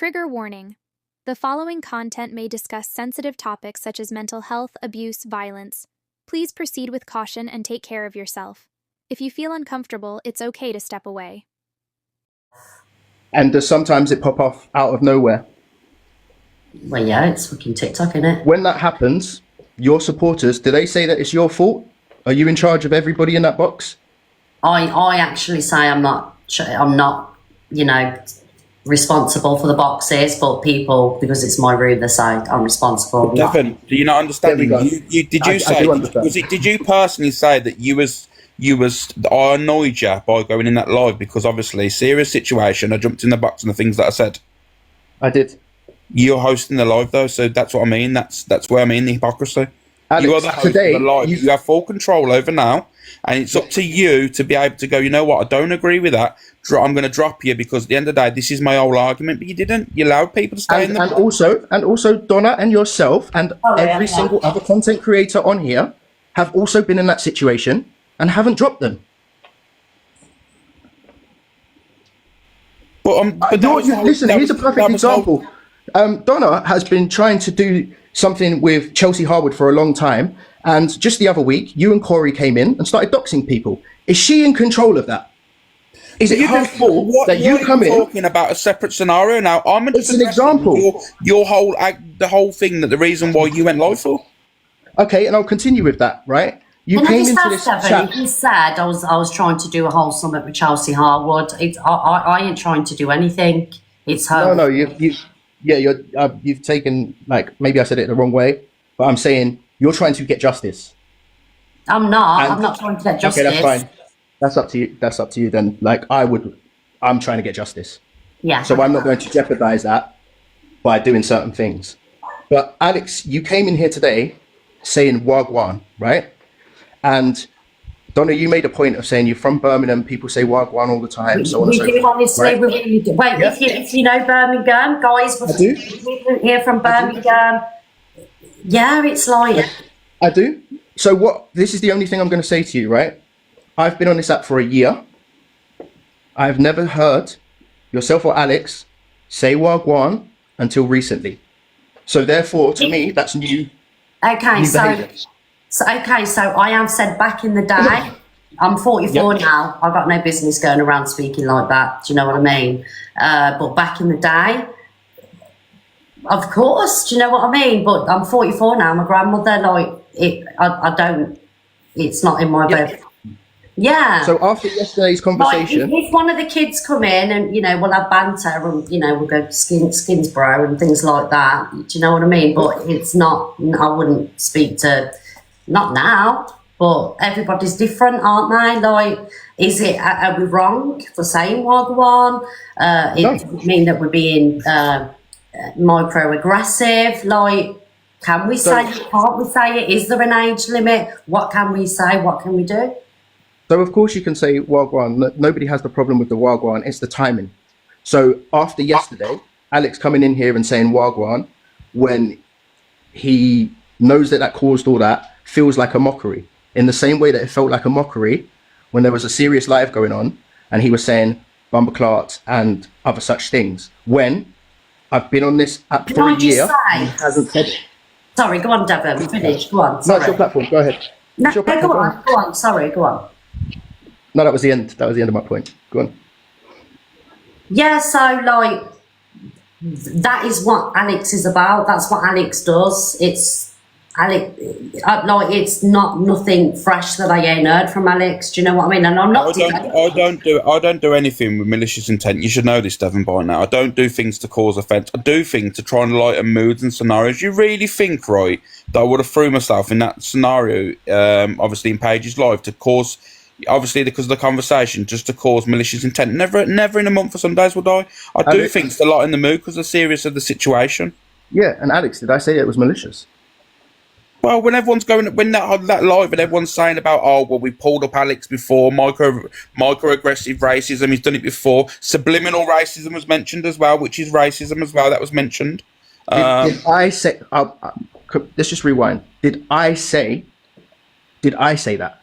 Trigger warning. The following content may discuss sensitive topics such as mental health, abuse, violence. Please proceed with caution and take care of yourself. If you feel uncomfortable, it's okay to step away. And does sometimes it pop off out of nowhere? Well, yeah, it's fucking TikTok, innit? When that happens, your supporters, do they say that it's your fault? Are you in charge of everybody in that box? I actually say I'm not, you know, responsible for the boxes, but people, because it's my room, they say I'm responsible. Devon, do you not understand? Did you personally say that I annoyed you by going in that live because obviously serious situation, I jumped in the box and the things that I said? I did. You're hosting the live though, so that's what I mean. That's where I mean the hypocrisy. Alex, you are the host today, of the live. You have full control over now, and it's up to you to be able to go, you know what, I don't agree with that. I'm going to drop you because at the end of the day, this is my whole argument. But you didn't. You allowed people to stay in the and also Donna and yourself and every single other content creator on here have also been in that situation and haven't dropped them. Listen, here's a perfect example. Donna has been trying to do something with Chelsea Harwood for a long time, and just the other week, you and Corey came in and started doxing people. Is she in control of that? Is it her fault that you come in? Talking about a separate scenario now. It's an example. The whole thing, that the reason why you went live for. Okay, and I'll continue with that. Right? You came into this chat. He said I was trying to do a whole summit with Chelsea Harwood. I ain't trying to do anything. It's her. No, you've taken, like, maybe I said it the wrong way, but I'm saying you're trying to get justice. I'm not trying to get justice. Okay, that's fine. That's up to you then. Like, I'm trying to get justice. Yeah. So I'm not going to jeopardize that by doing certain things. But Alex, you came in here today saying Wagwan, right? And Donna, you made a point of saying you're from Birmingham. People say Wagwan all the time. So on and so forth. Honestly, right? Wait, yeah. if you know Birmingham, guys, people here from Birmingham. Yeah, it's like. I do. So this is the only thing I'm going to say to you, right? I've been on this app for a year. I've never heard yourself or Alex say Wagwan until recently. So therefore, to me, that's new. Okay, so I have said back in the day, I'm 44 now. I've got no business going around speaking like that. Do you know what I mean? But back in the day, of course, do you know what I mean? But I'm 44 now. My grandmother, I don't. It's not in my bed. Yeah. So after yesterday's conversation, if one of the kids come in and, you know, we'll have banter and, you know, we'll go to Skinsborough and things like that. Do you know what I mean? But it's not, I wouldn't speak to, not now, but everybody's different, aren't they? Like, is it, are we wrong for saying Wagwan? It mean that we're being microaggressive? Like, can we say it? Can't we say it? Is there an age limit? What can we say? What can we do? So of course you can say Wagwan. Nobody has the problem with the Wagwan. It's the timing. So after yesterday, Alex coming in here and saying Wagwan, when he knows that caused all that, feels like a mockery. In the same way that it felt like a mockery when there was a serious live going on and he was saying Bumbleclart and other such things. When I've been on this app for a year, he hasn't said it. Sorry, go on, Devon. Finish. Go on. Sorry. No, it's your platform. Go ahead. No, go on. Go on. Sorry, go on. No, that was the end. That was the end of my point. Go on. Yeah, so like that is what Alex is about. That's what Alex does. It's Alex. It's not nothing fresh that I ain't heard from Alex. Do you know what I mean? And I'm not. I don't do anything with malicious intent. You should know this, Devon, by now. I don't do things to cause offence. I do things to try and lighten moods and scenarios. You really think, right, that I would have threw myself in that scenario, obviously in Paige's live, to cause. Obviously, because of the conversation, just to cause malicious intent. Never in a month for some days would I. I do things to lighten the mood because of the serious of the situation. Yeah, and Alex, did I say it was malicious? Well, when everyone's going, when that live and everyone's saying about, oh, well, we pulled up Alex before, microaggressive racism, he's done it before. Subliminal racism was mentioned as well, which is racism as well, that was mentioned. Did I say, let's just rewind. Did I say that?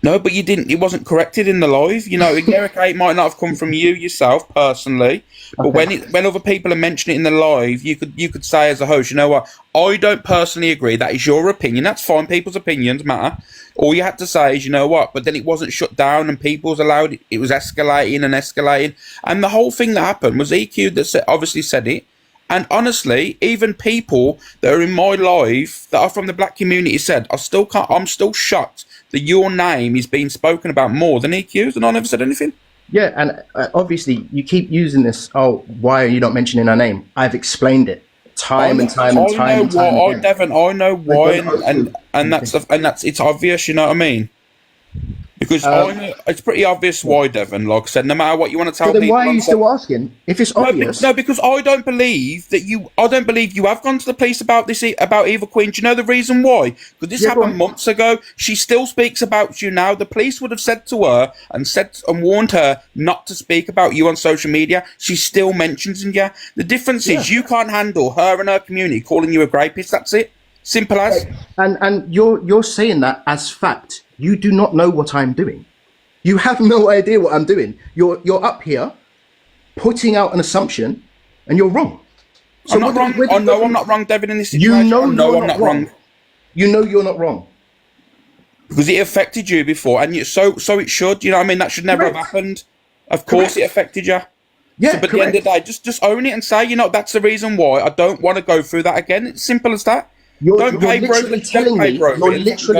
No, but you didn't. It wasn't corrected in the live. You know, yeah, okay, it might not have come from you yourself personally, but when other people are mentioning it in the live, you could say as a host, you know what? I don't personally agree. That is your opinion. That's fine. People's opinions matter. All you had to say is, you know what? But then it wasn't shut down, and people's allowed. It was escalating and escalating, and the whole thing that happened was EQ that obviously said it. And honestly, even people that are in my live that are from the black community said, I'm still shocked that your name is being spoken about more than EQ's, and I never said anything. Yeah, and obviously you keep using this. Oh, why are you not mentioning our name? I've explained it time and time again. Devon, I know why, and that's it's obvious. You know what I mean? Because I know, it's pretty obvious why, Devon. Like I said, no matter what you want to tell then people. Why are you still asking? If it's obvious. No, because I don't believe you have gone to the police about this, about Eva Queen. Do you know the reason why? Because this happened months ago. She still speaks about you now. The police would have said to her and warned her not to speak about you on social media. She still mentions you. The difference is you can't handle her and her community calling you a rapist. That's it. Simple as. And you're saying that as fact. You do not know what I'm doing. You have no idea what I'm doing. You're up here putting out an assumption, and you're wrong. So I'm not wrong. I know I'm not wrong, Devin, in this situation. You know I'm not wrong. You know you're not wrong. Because it affected you before, and so it should. You know what I mean? That should never have happened. Of course it affected you. Yeah, but at the end of the day, just own it and say, you know, that's the reason why I don't want to go through that again. It's simple as that. You're literally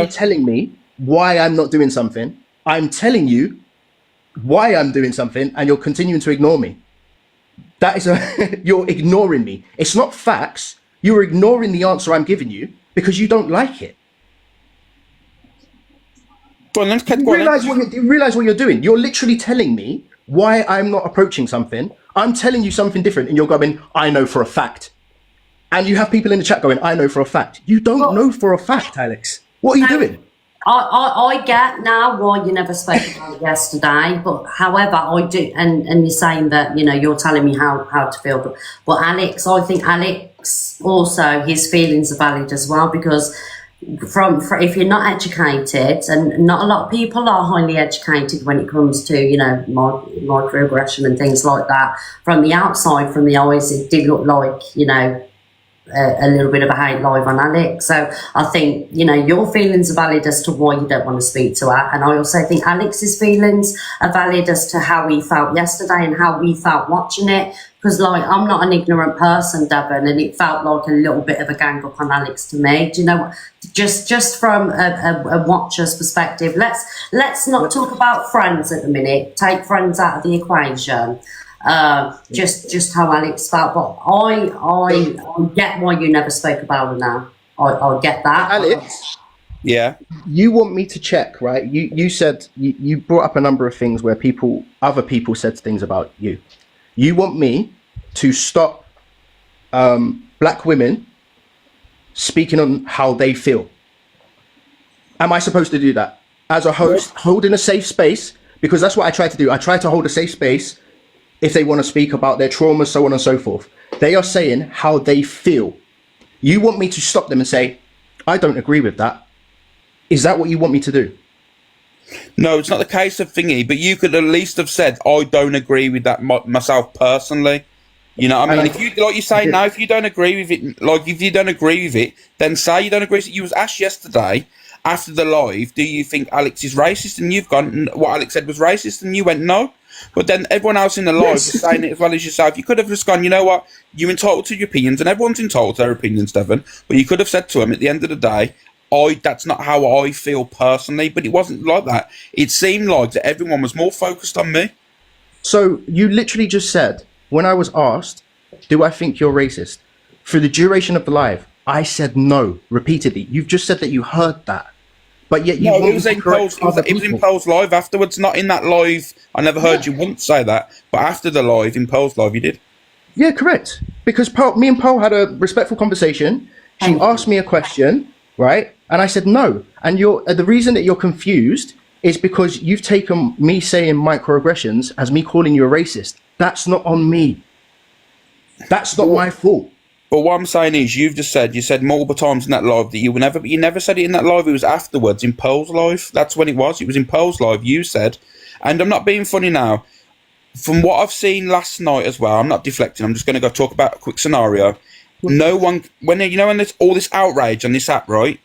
telling me why I'm not doing something. I'm telling you why I'm doing something, and you're continuing to ignore me. That is you're ignoring me. It's not facts. You're ignoring the answer I'm giving you because you don't like it. Go on, let's you realize what you're doing? You're literally telling me why I'm not approaching something. I'm telling you something different, and you're going, I know for a fact. And you have people in the chat going, I know for a fact. You don't know for a fact, Alex. What are you doing? I get now why you never spoke about it yesterday, but however, I do, and you're saying that, you know, you're telling me how to feel, but Alex, I think Alex also, his feelings are valid as well, because if you're not educated, and not a lot of people are highly educated when it comes to, you know, microaggression and things like that, from the outside, from the eyes, it did look like, you know, a little bit of a hate live on Alex. So I think, you know, your feelings are valid as to why you don't want to speak to her, and I also think Alex's feelings are valid as to how he felt yesterday and how we felt watching it, because like, I'm not an ignorant person, Devon, and it felt like a little bit of a gang up on Alex to me. Do you know what? Just from a watcher's perspective, let's not talk about friends at the minute. Take friends out of the equation. Just how Alex felt, but I get why you never spoke about it now. I get that. Alex, yeah, you want me to check, right? You said you brought up a number of things where other people said things about you. You want me to stop black women speaking on how they feel. Am I supposed to do that as a host, holding a safe space? Because that's what I try to do. I try to hold a safe space if they want to speak about their traumas, so on and so forth. They are saying how they feel. You want me to stop them and say, I don't agree with that. Is that what you want me to do? No, it's not the case of thingy, but you could at least have said, I don't agree with that myself personally. You know what I mean? If you, like you say now, if you don't agree with it, then say you don't agree with it. You was asked yesterday, after the live, do you think Alex is racist? And you've gone, what Alex said was racist, and you went, no. But then everyone else in the live was saying it as well as yourself. You could have just gone, you know what, you're entitled to your opinions, and everyone's entitled to their opinions, Devon. But you could have said to him at the end of the day, that's not how I feel personally. But it wasn't like that. It seemed like that everyone was more focused on me. So you literally just said, when I was asked, do I think you're racist? For the duration of the live, I said no, repeatedly. You've just said that you heard that. But yet you it was in Pearl's live afterwards, not in that live. I never heard you once say that. But after the live, in Pearl's live, you did. Yeah, correct. Because me and Pearl had a respectful conversation. She asked me a question, right? And I said no. And the reason that you're confused is because you've taken me saying microaggressions as me calling you a racist. That's not on me. That's not my fault. But what I'm saying is, you said multiple times in that live that you never said it in that live. It was afterwards in Pearl's live. That's when it was. It was in Pearl's live. You said, and I'm not being funny now. From what I've seen last night as well, I'm not deflecting. I'm just going to go talk about a quick scenario. No one, when there's all this outrage on this app, right?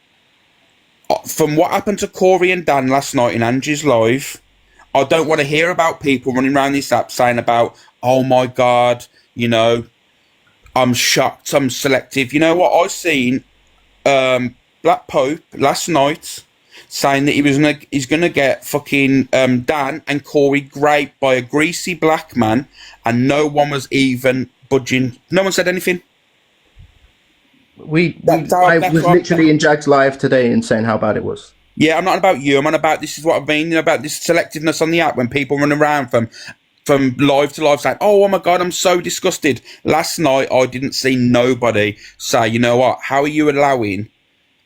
From what happened to Corey and Dan last night in Angie's live, I don't want to hear about people running around this app saying about, oh my God, I'm shocked, I'm selective. You know what? I seen Black Pope last night saying that he's gonna get fucking Dan and Corey raped by a greasy black man, and no one was even budging. No one said anything. I was literally in Jag's live today and saying how bad it was. Yeah, I'm not about you. I'm on about, this is what I mean, about this selectiveness on the app when people run around from live to live saying, oh my God, I'm so disgusted. Last night, I didn't see nobody say, you know what, how are you allowing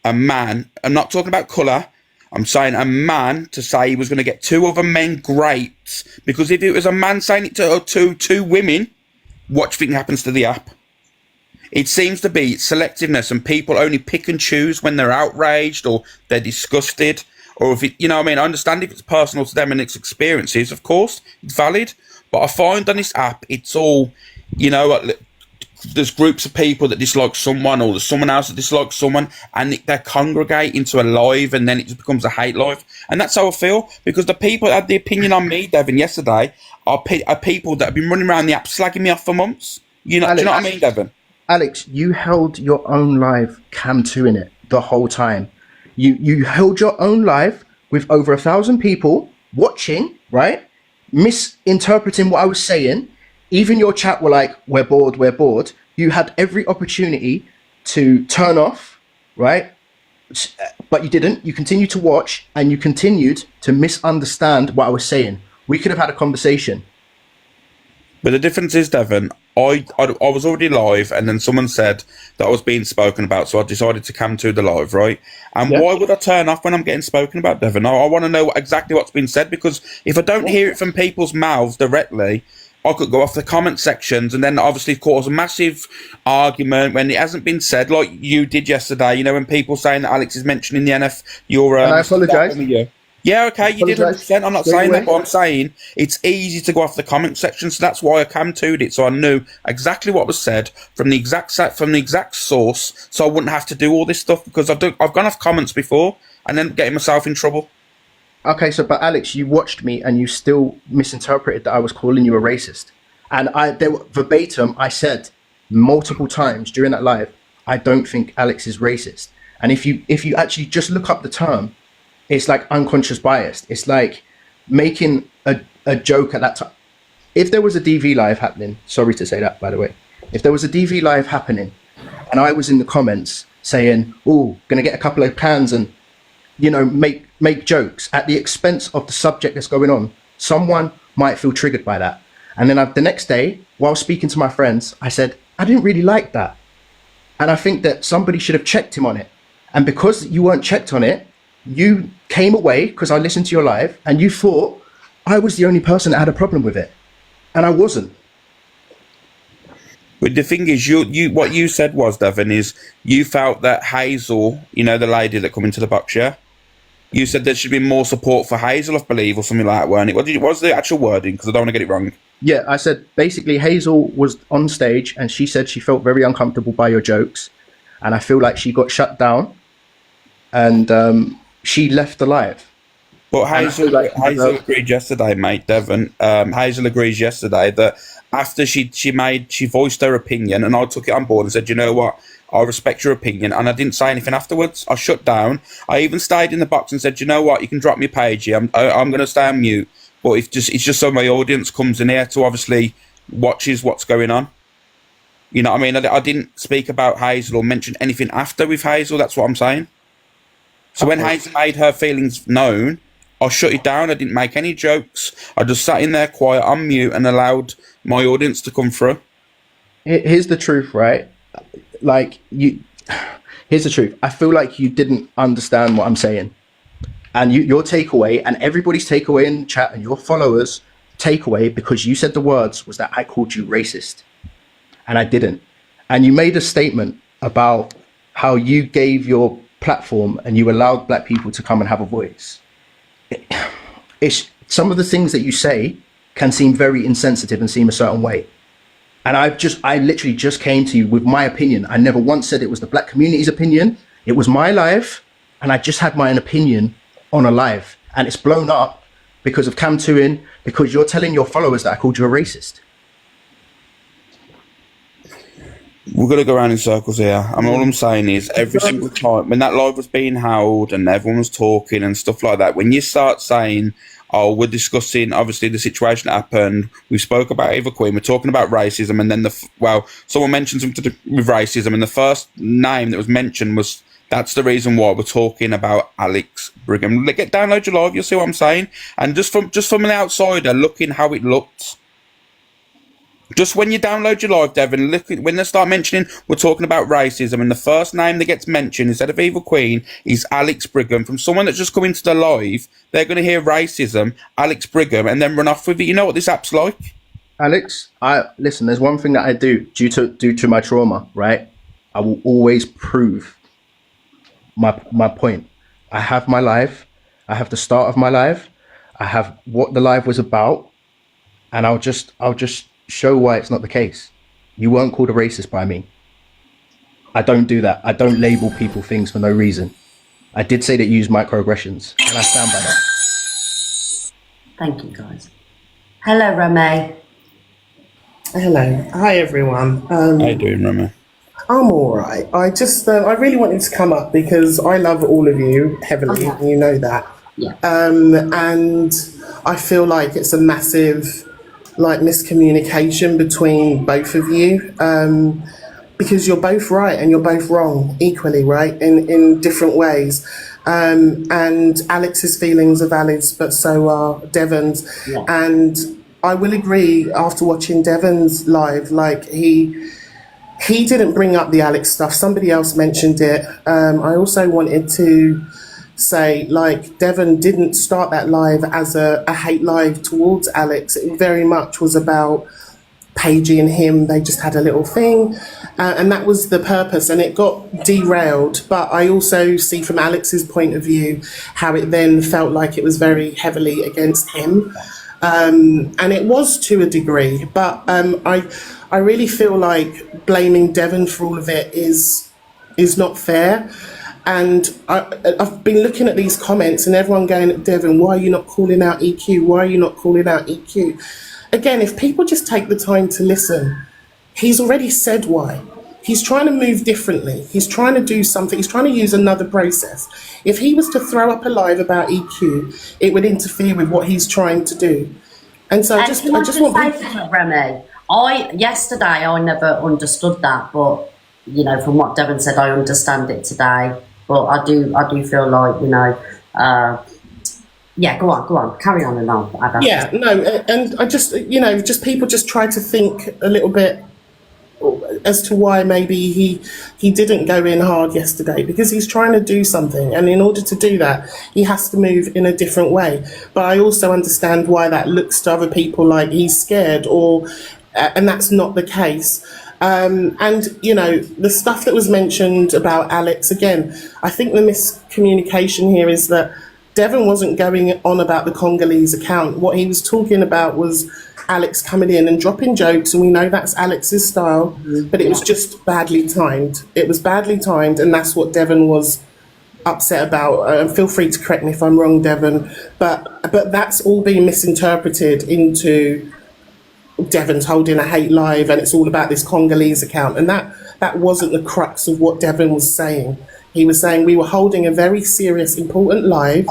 a man, I'm not talking about colour, I'm saying a man to say he was going to get two other men raped, because if it was a man saying it to two women, what do you think happens to the app? It seems to be selectiveness, and people only pick and choose when they're outraged or they're disgusted, or if it, I understand if it's personal to them and its experiences, of course, it's valid. But I find on this app, it's all, there's groups of people that dislike someone, or there's someone else that dislikes someone, and they congregate into a live, and then it just becomes a hate live. And that's how I feel, because the people that had the opinion on me, Devin, yesterday, are people that have been running around the app slagging me off for months. Do you know what I mean, Devin? Alex, you held your own live Cam 2 in it the whole time. You held your own live with over 1,000 people watching, right? Misinterpreting what I was saying. Even your chat were like, we're bored, we're bored. You had every opportunity to turn off, right? But you didn't. You continued to watch, and you continued to misunderstand what I was saying. We could have had a conversation. But the difference is, Devin, I was already live, and then someone said that I was being spoken about, so I decided to come to the live, right? And why would I turn off when I'm getting spoken about, Devin? I want to know exactly what's been said, because if I don't hear it from people's mouths directly, I could go off the comment sections and then obviously cause a massive argument when it hasn't been said, like you did yesterday, when people saying that Alex is mentioning the NF, you're... and I apologise. Yeah, okay, you did 100%. I'm not saying that, but I'm saying it's easy to go off the comment section, so that's why I cam to'd it, so I knew exactly what was said from the exact source, so I wouldn't have to do all this stuff, because I've gone off comments before and then getting myself in trouble. Okay, but Alex, you watched me and you still misinterpreted that I was calling you a racist, and verbatim I said multiple times during that live, I don't think Alex is racist. And if you actually just look up the term, it's like unconscious bias. It's like making a joke at that time. If there was a DV live happening, sorry to say that, by the way, if there was a DV live happening and I was in the comments saying, oh, gonna get a couple of cans and, make jokes at the expense of the subject that's going on, someone might feel triggered by that. And then the next day, while speaking to my friends, I said, I didn't really like that. And I think that somebody should have checked him on it. And because you weren't checked on it, you came away, because I listened to your live, and you thought I was the only person that had a problem with it, and I wasn't. But the thing is, what you said was, Devin, is you felt that Hazel, the lady that come into the box, yeah? You said there should be more support for Hazel, I believe, or something like that, weren't it? What was the actual wording? Because I don't want to get it wrong. Yeah, I said basically Hazel was on stage, and she said she felt very uncomfortable by your jokes, and I feel like she got shut down, and she left the live. But Hazel agreed yesterday, mate, Devin. Hazel agrees yesterday that after she voiced her opinion, and I took it on board and said, you know what, I respect your opinion, and I didn't say anything afterwards. I shut down. I even stayed in the box and said, you know what, you can drop me a page here. I'm going to stay on mute. But it's just so my audience comes in here to obviously watches what's going on. You know what I mean? I didn't speak about Hazel or mention anything after with Hazel. That's what I'm saying. So when Hazel made her feelings known, I shut it down. I didn't make any jokes. I just sat in there quiet on mute and allowed my audience to come through. Here's the truth, right? Here's the truth. I feel like you didn't understand what I'm saying. And your takeaway, and everybody's takeaway in the chat, and your followers' takeaway, because you said the words, was that I called you racist. And I didn't. and you made a statement about how you gave your platform and you allowed black people to come and have a voice. It's some of the things that you say can seem very insensitive and seem a certain way. And I literally just came to you with my opinion. I never once said it was the black community's opinion. It was my live, and I just had my own opinion on a live, and it's blown up because of Cam Tuin, because you're telling your followers that I called you a racist. We're going to go around in circles here. I mean, all I'm saying is every single time when that live was being held and everyone was talking and stuff like that, when you start saying, oh, we're discussing, obviously, the situation that happened, we spoke about Eva Queen, we're talking about racism, and then, someone mentioned something to do with racism, and the first name that was mentioned was, that's the reason why we're talking about Alex Brigham. Download your live, you'll see what I'm saying. And just from an outsider, looking how it looked, just when you download your live, Devon, look when they start mentioning we're talking about racism, and the first name that gets mentioned instead of Eva Queen is Alex Brigham. From someone that's just come into the live, they're going to hear racism, Alex Brigham, and then run off with it. You know what this app's like? Alex, listen, there's one thing that I do due to my trauma, right? I will always prove my point. I have my live, I have the start of my live, I have what the live was about, and I'll just show why it's not the case. You weren't called a racist by me. I don't do that. I don't label people things for no reason. I did say that you use microaggressions, and I stand by that. Thank you, guys. Hello, Remy. Hello. Hi, everyone. How you doing, Remy? I'm all right. I really wanted to come up because I love all of you heavily, and you know that. Yeah. And I feel like it's a massive miscommunication between both of you, because you're both right and you're both wrong equally, right, in different ways. And Alex's feelings are valid, but so are Devon's. Yeah. And I will agree, after watching Devon's live, he didn't bring up the Alex stuff. Somebody else mentioned it. I also wanted to say, Devon didn't start that live as a hate live towards Alex. It very much was about Paigey and him. They just had a little thing, and that was the purpose, and it got derailed. But I also see from Alex's point of view how it then felt like it was very heavily against him, and it was to a degree, but I really feel like blaming Devon for all of it is not fair. And I've been looking at these comments and everyone going at Devon, why are you not calling out EQ? Why are you not calling out EQ? Again, if people just take the time to listen, he's already said why. He's trying to move differently. He's trying to do something. He's trying to use another process. If he was to throw up a live about EQ, it would interfere with what he's trying to do. And so I just want to Remy, yesterday I never understood that, but from what Devon said, I understand it today. But I do feel like, yeah, go on, carry on and on. Yeah, no, and I just, just people just try to think a little bit as to why maybe he didn't go in hard yesterday, because he's trying to do something, and in order to do that, he has to move in a different way. But I also understand why that looks to other people like he's scared, and that's not the case. And, the stuff that was mentioned about Alex, again, I think the miscommunication here is that Devon wasn't going on about the Congolese account. What he was talking about was Alex coming in and dropping jokes, and we know that's Alex's style, but it was just badly timed. It was badly timed, and that's what Devon was upset about. Feel free to correct me if I'm wrong, Devon, but that's all being misinterpreted into Devon's holding a hate live and it's all about this Congolese account, and that wasn't the crux of what Devon was saying. He was saying we were holding a very serious, important live,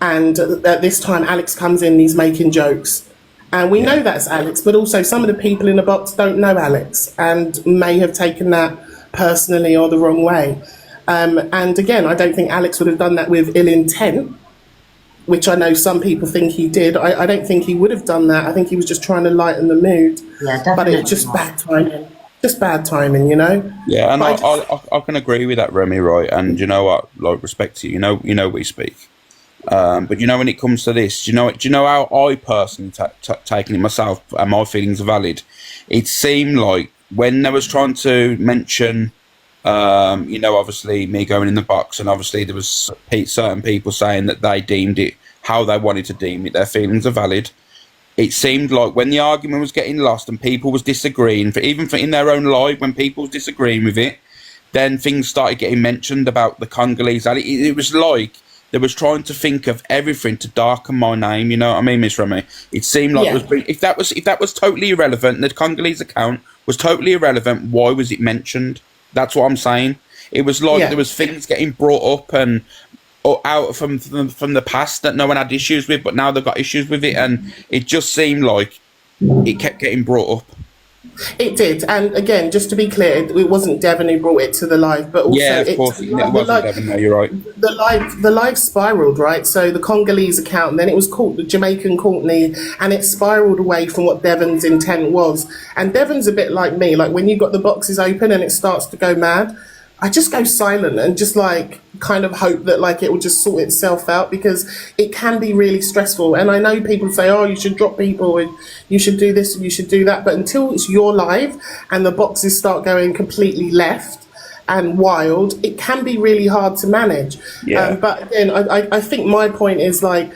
and at this time Alex comes in and he's making jokes, and we know that's Alex, but also some of the people in the box don't know Alex and may have taken that personally or the wrong way, and again, I don't think Alex would have done that with ill intent, which I know some people think he did. I don't think he would have done that. I think he was just trying to lighten the mood. Yeah, definitely. But it was just bad timing. Just bad timing, Yeah, and I can agree with that, Remy, right? And you know what? Respect to you. You know we speak. But when it comes to this, do you know how I personally taken it myself, and my feelings are valid? It seemed like when they was trying to mention, you know, obviously me going in the box, and obviously there was certain people saying that they deemed it how they wanted to deem it. Their feelings are valid. It seemed like when the argument was getting lost and people was disagreeing, even in their own live, when people was disagreeing with it, then things started getting mentioned about the Congolese. It was like they was trying to think of everything to darken my name. You know what I mean, Miss Remy? It seemed like if that was totally irrelevant, the Congolese account was totally irrelevant. Why was it mentioned? That's what I'm saying. It was like there was things getting brought up and out from the past that no one had issues with, but now they've got issues with it, and it just seemed like it kept getting brought up. It did, and again, just to be clear, it wasn't Devon who brought it to the live, but also Yeah, of course, it wasn't Devon. No, you're right. The live spiraled, right? So the Congolese account, and then it was called the Jamaican Courtney, and it spiraled away from what Devon's intent was. And Devon's a bit like me, like when you got the boxes open and it starts to go mad, I just go silent and just like kind of hope that like it will just sort itself out, because it can be really stressful. And I know people say, oh, you should drop people and you should do this and you should do that, but until it's your live and the boxes start going completely left and wild, it can be really hard to manage. But again, I think my point is like,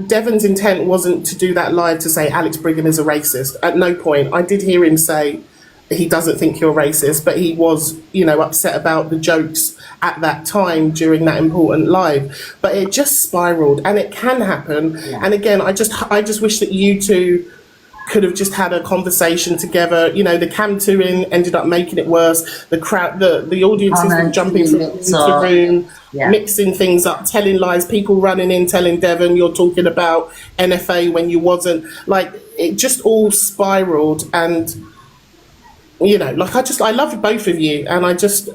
Devon's intent wasn't to do that live to say Alex Brigham is a racist. At no point. I did hear him say he doesn't think you're racist, but he was, you know, upset about the jokes at that time during that important live. But it just spiraled, and it can happen. And again, I just wish that you two could have just had a conversation together. You know, the cam-2ing ended up making it worse. The crowd, the audiences were jumping from the room, mixing things up, telling lies, people running in, telling Devon you're talking about NFA when you wasn't. Like, it just all spiraled, and you know, like I love both of you, and I don't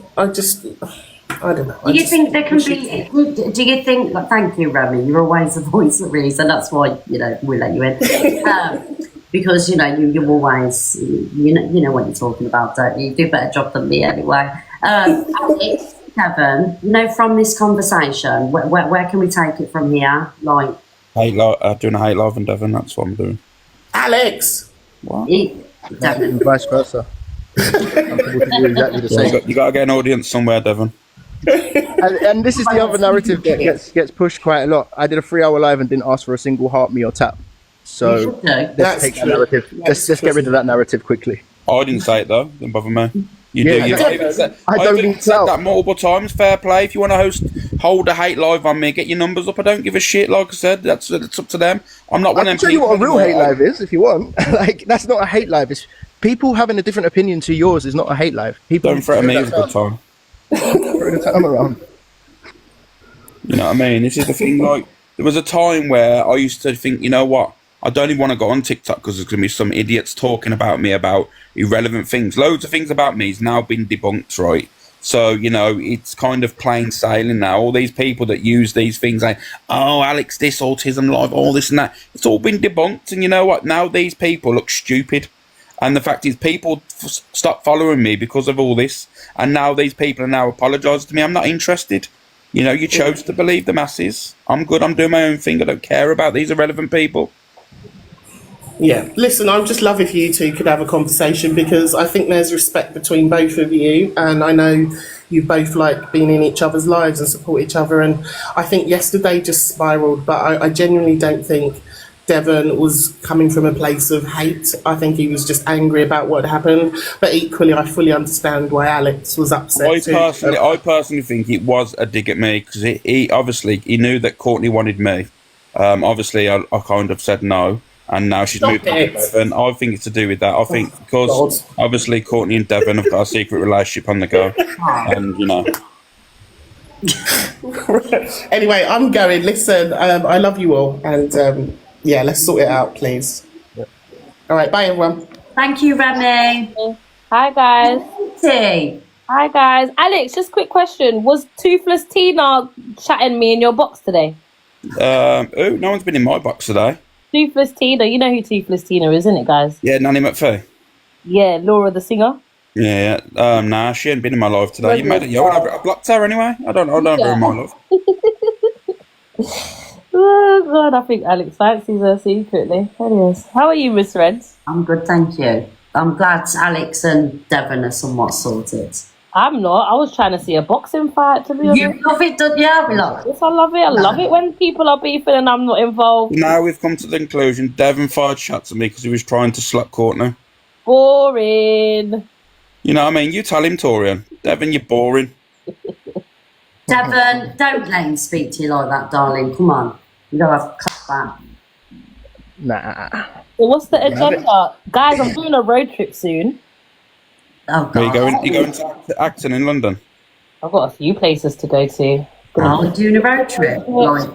know. Do you think there can be? Do you think? Like, thank you, Remy. You're always the voice of reason. That's why we let you in, because you're always you know what you're talking about, don't you? You do a better job than me anyway. Alex, Kevin, from this conversation, where can we take it from here? Like, doing a hate live and Devon. That's what I'm doing. Alex, what? And vice versa. Exactly the same. You got to get an audience somewhere, Devon. And this is the other narrative that gets pushed quite a lot. I did a 3-hour live and didn't ask for a single heart me or tap. So let's take that narrative. Let's get rid of that narrative quickly. I didn't say it though. Didn't bother me. I don't even said that multiple times. Fair play. If you want to hold a hate live on me, get your numbers up. I don't give a shit. Like I said, it's up to them. I'm not one of them. I'll tell you what a real hate live is, if you want. Like, that's not a hate live. It's people having a different opinion to yours is not a hate live. People don't threaten me with a good time. Throwing the time around. You know what I mean? This is the thing. Like, there was a time where I used to think, you know what? I don't even want to go on TikTok because there's going to be some idiots talking about me about irrelevant things. Loads of things about me has now been debunked, right? So, it's kind of plain sailing now. All these people that use these things like, oh, Alex, this, autism live, all this and that. It's all been debunked. And you know what? Now these people look stupid. And the fact is, people stop following me because of all this. And now these people are now apologising to me. I'm not interested. You chose to believe the masses. I'm good. I'm doing my own thing. I don't care about these irrelevant people. Yeah, listen, I'd just love if you two could have a conversation, because I think there's respect between both of you, and I know you've both been in each other's lives and support each other, and I think yesterday just spiraled, but I genuinely don't think Devon was coming from a place of hate. I think he was just angry about what happened, but equally I fully understand why Alex was upset I personally think it was a dig at me, because he obviously he knew that Courtney wanted me. Obviously I kind of said no. And now she's moved on to Devon. I think it's to do with that. I think because obviously Courtney and Devon have got a secret relationship on the go. And, Anyway, I'm going. Listen, I love you all. And, let's sort it out, please. Yep. All right, bye, everyone. Thank you, Remy. Hi, guys. Hey. Hi, guys. Alex, just quick question. Was Toothless Tina chatting me in your box today? No one's been in my box today. Toothless Tina, you know who Toothless Tina is, isn't it, guys? Yeah, Nanny McPhee. Yeah, Laura the singer. Yeah. Nah, she ain't been in my life today. You made it. I blocked her anyway. I don't have her in my life. Oh God, I think Alex fancies her secretly. Anyways, how are you, Miss Reds? I'm good, thank you. I'm glad Alex and Devon are somewhat sorted. I'm not. I was trying to see a boxing fight, to be honest. You love it, don't you? We like Yes, I love it. I love it when people are beefing and I'm not involved. Now we've come to the conclusion. Devon fired shots at me because he was trying to slap Courtney. Boring. You know what I mean? You tell him, Torian. Devon, you're boring. Devon, don't let him speak to you like that, darling. Come on. You don't have to clap that. Nah. So what's the agenda? Guys, I'm doing a road trip soon. Oh, Are you God. going to Acton in London? I've got a few places to go to. Oh, we're doing a road trip. Like,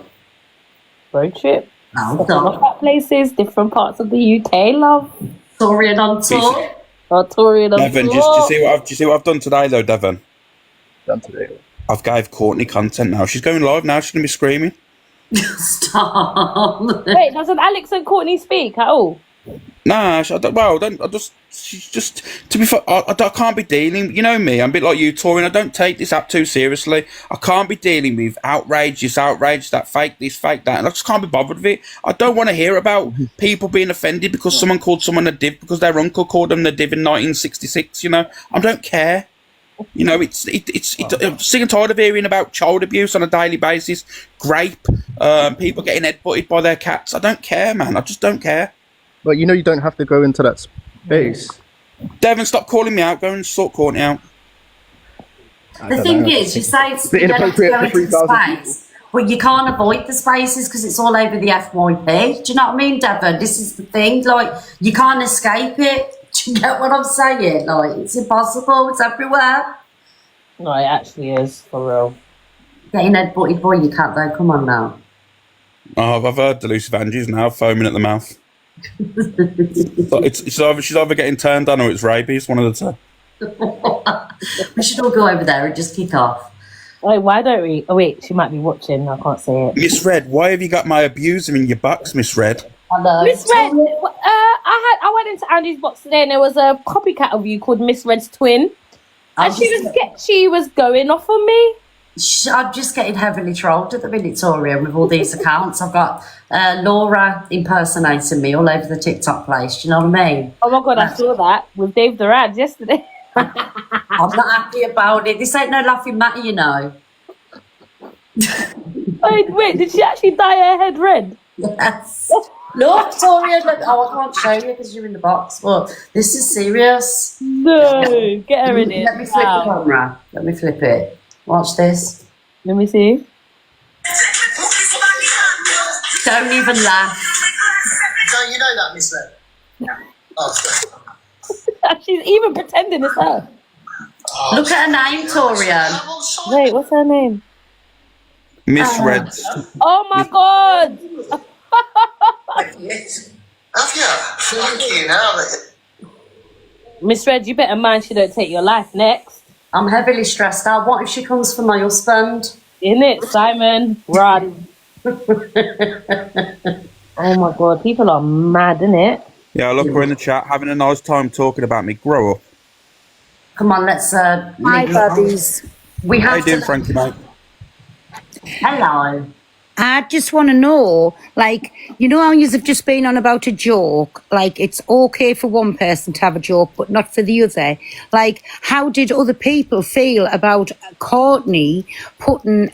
Road trip. oh, Look God. at places, different parts of the UK, love. Torian on tour. Or touring on Devon, do tour. you see what I've done today, though, Devon? Done today. I've gave Courtney content now. She's going live now. She's going to be screaming. Stop. Wait, doesn't Alex and Courtney speak at all? Nah, she's just, to be fair, I can't be dealing, you know me, I'm a bit like you, Torian, I don't take this app too seriously. I can't be dealing with outrage, that fake this, fake that, and I just can't be bothered with it. I don't want to hear about people being offended because someone called someone a div, because their uncle called them the div in 1966, you know, I don't care. You know, I'm sick and tired of hearing about child abuse on a daily basis, rape, people getting headbutted by their cats. I don't care, man, I just don't care. But you know you don't have to go into that space. Devon, stop calling me out. Go and sort Courtney out. The thing is, you say it's Bit you don't have to inappropriate go for into the 3,000 space, but you can't avoid the spaces because it's all over the FYP. Do you know what I mean, Devon? This is the thing. Like, you can't escape it. Do you get what I'm saying? Like, it's impossible. It's everywhere. No, it actually is, for real. Getting headbutted, boy, you can't though. Come on now. Oh, I've heard delusive Angie's now foaming at the mouth. She's either getting turned on or it's rabies, one of the two. We should all go over there and just kick off. Wait, why don't we? Oh, wait, she might be watching. I can't say it. Miss Red, why have you got my abuser in your box, Miss Red? Hello. Miss Red, I went into Andy's box today and there was a copycat of you called Miss Red's twin. And she was going off on me. I'm just getting heavily trolled at the minute, Torian, with all these accounts. I've got Laura impersonating me all over the TikTok place. Do you know what I mean? Oh my God, I saw that with Dave Durant yesterday. I'm not happy about it. This ain't no laughing matter, you know. Wait, did she actually dye her head red? Yes. Look, Torian, look. Oh, I can't show you because you're in the box. But this is serious. No, get her in it. Let me flip the camera. Let me flip it. Watch this. Let me see. Don't even laugh. So you know that, Miss Red? Yeah. Oh, sorry. She's even pretending it's her. Look at her name, Torian. Wait, what's her name? Miss Red. Oh my God! Yes. Have you? Thank you now. Miss Red, you better mind she don't take your life next. I'm heavily stressed out. What if she comes for my husband? In it, Simon. Run. Oh my God, people are mad, innit? Yeah, look, we're in the chat having a nice time talking about me. Grow up. Come on, let's. Hi, buddies. We How have you doing, to. Frankie, mate? Hello. I just want to know, like, you know how you have just been on about a joke? Like, it's okay for one person to have a joke, but not for the other. Like, how did other people feel about Courtney putting,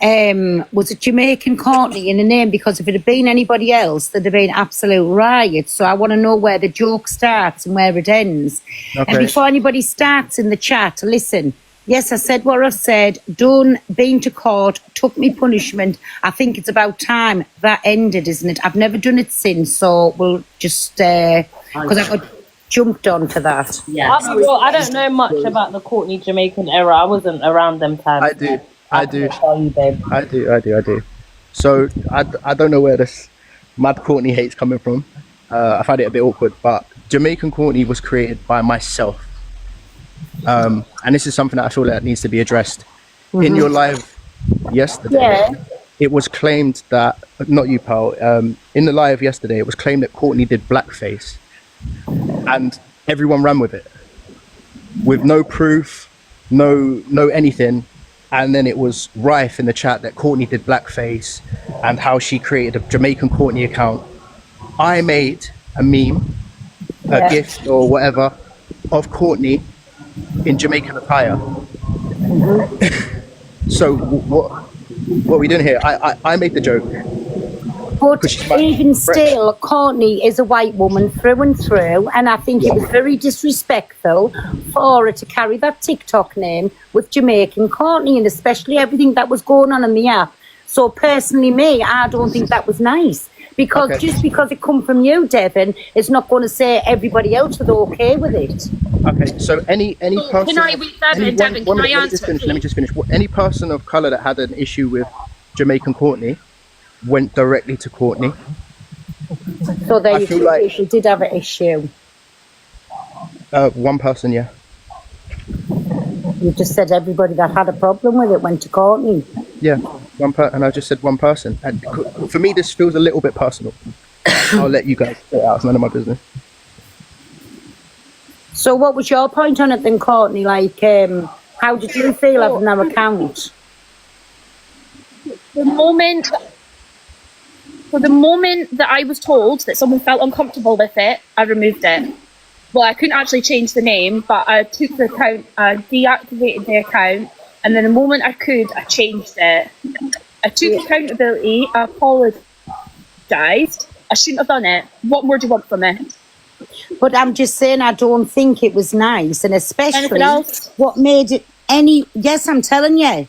was it Jamaican Courtney in a name? Because if it had been anybody else, there'd have been absolute riots. So I want to know where the joke starts and where it ends. Okay. And before anybody starts in the chat, listen. Yes, I said what I said, done, been to court, took me punishment. I think it's about time that ended, isn't it? I've never done it since, so we'll just, because I got jumped onto that. Yeah. I don't know much about the Courtney Jamaican era. I wasn't around them times. I do. Tell you, babe. I do. So I don't know where this mad Courtney hate's coming from. I find it a bit awkward, but Jamaican Courtney was created by myself. And this is something that I feel that needs to be addressed. In your live yesterday, it was claimed that, not you, pal, in the live yesterday, it was claimed that Courtney did blackface. And everyone ran with it. With no proof, no anything. And then it was rife in the chat that Courtney did blackface and how she created a Jamaican Courtney account. I made a meme, a gift or whatever, of Courtney in Jamaican attire. So what are we doing here? I made the joke. But she's my even friend. still, Courtney is a white woman through and through, and I think it was very disrespectful for her to carry that TikTok name with Jamaican Courtney, and especially everything that was going on in the app. So personally, I don't think that was nice. Because Okay. just because it come from you, Devin, it's not going to say everybody else was okay with it. Okay, so any person. Can I, wait, Devin, Devin, can I answer? Let me just finish. Any person of color that had an issue with Jamaican Courtney went directly to Courtney. So there I you feel two like- people did have an issue. One person, yeah. You just said everybody that had a problem with it went to Courtney. Yeah, and I just said one person. And for me, this feels a little bit personal. I'll let you guys say it out. It's none of my business. So what was your point on it then, Courtney? Like, how did you feel having that account? The moment that I was told that someone felt uncomfortable with it, I removed it. Well, I couldn't actually change the name, but I took the account, I deactivated the account, and then the moment I could, I changed it. I took accountability, I apologised. I shouldn't have done it. What more do you want from me? But I'm just saying, I don't think it was nice, and especially Anything else? what made it any. Yes, I'm telling you,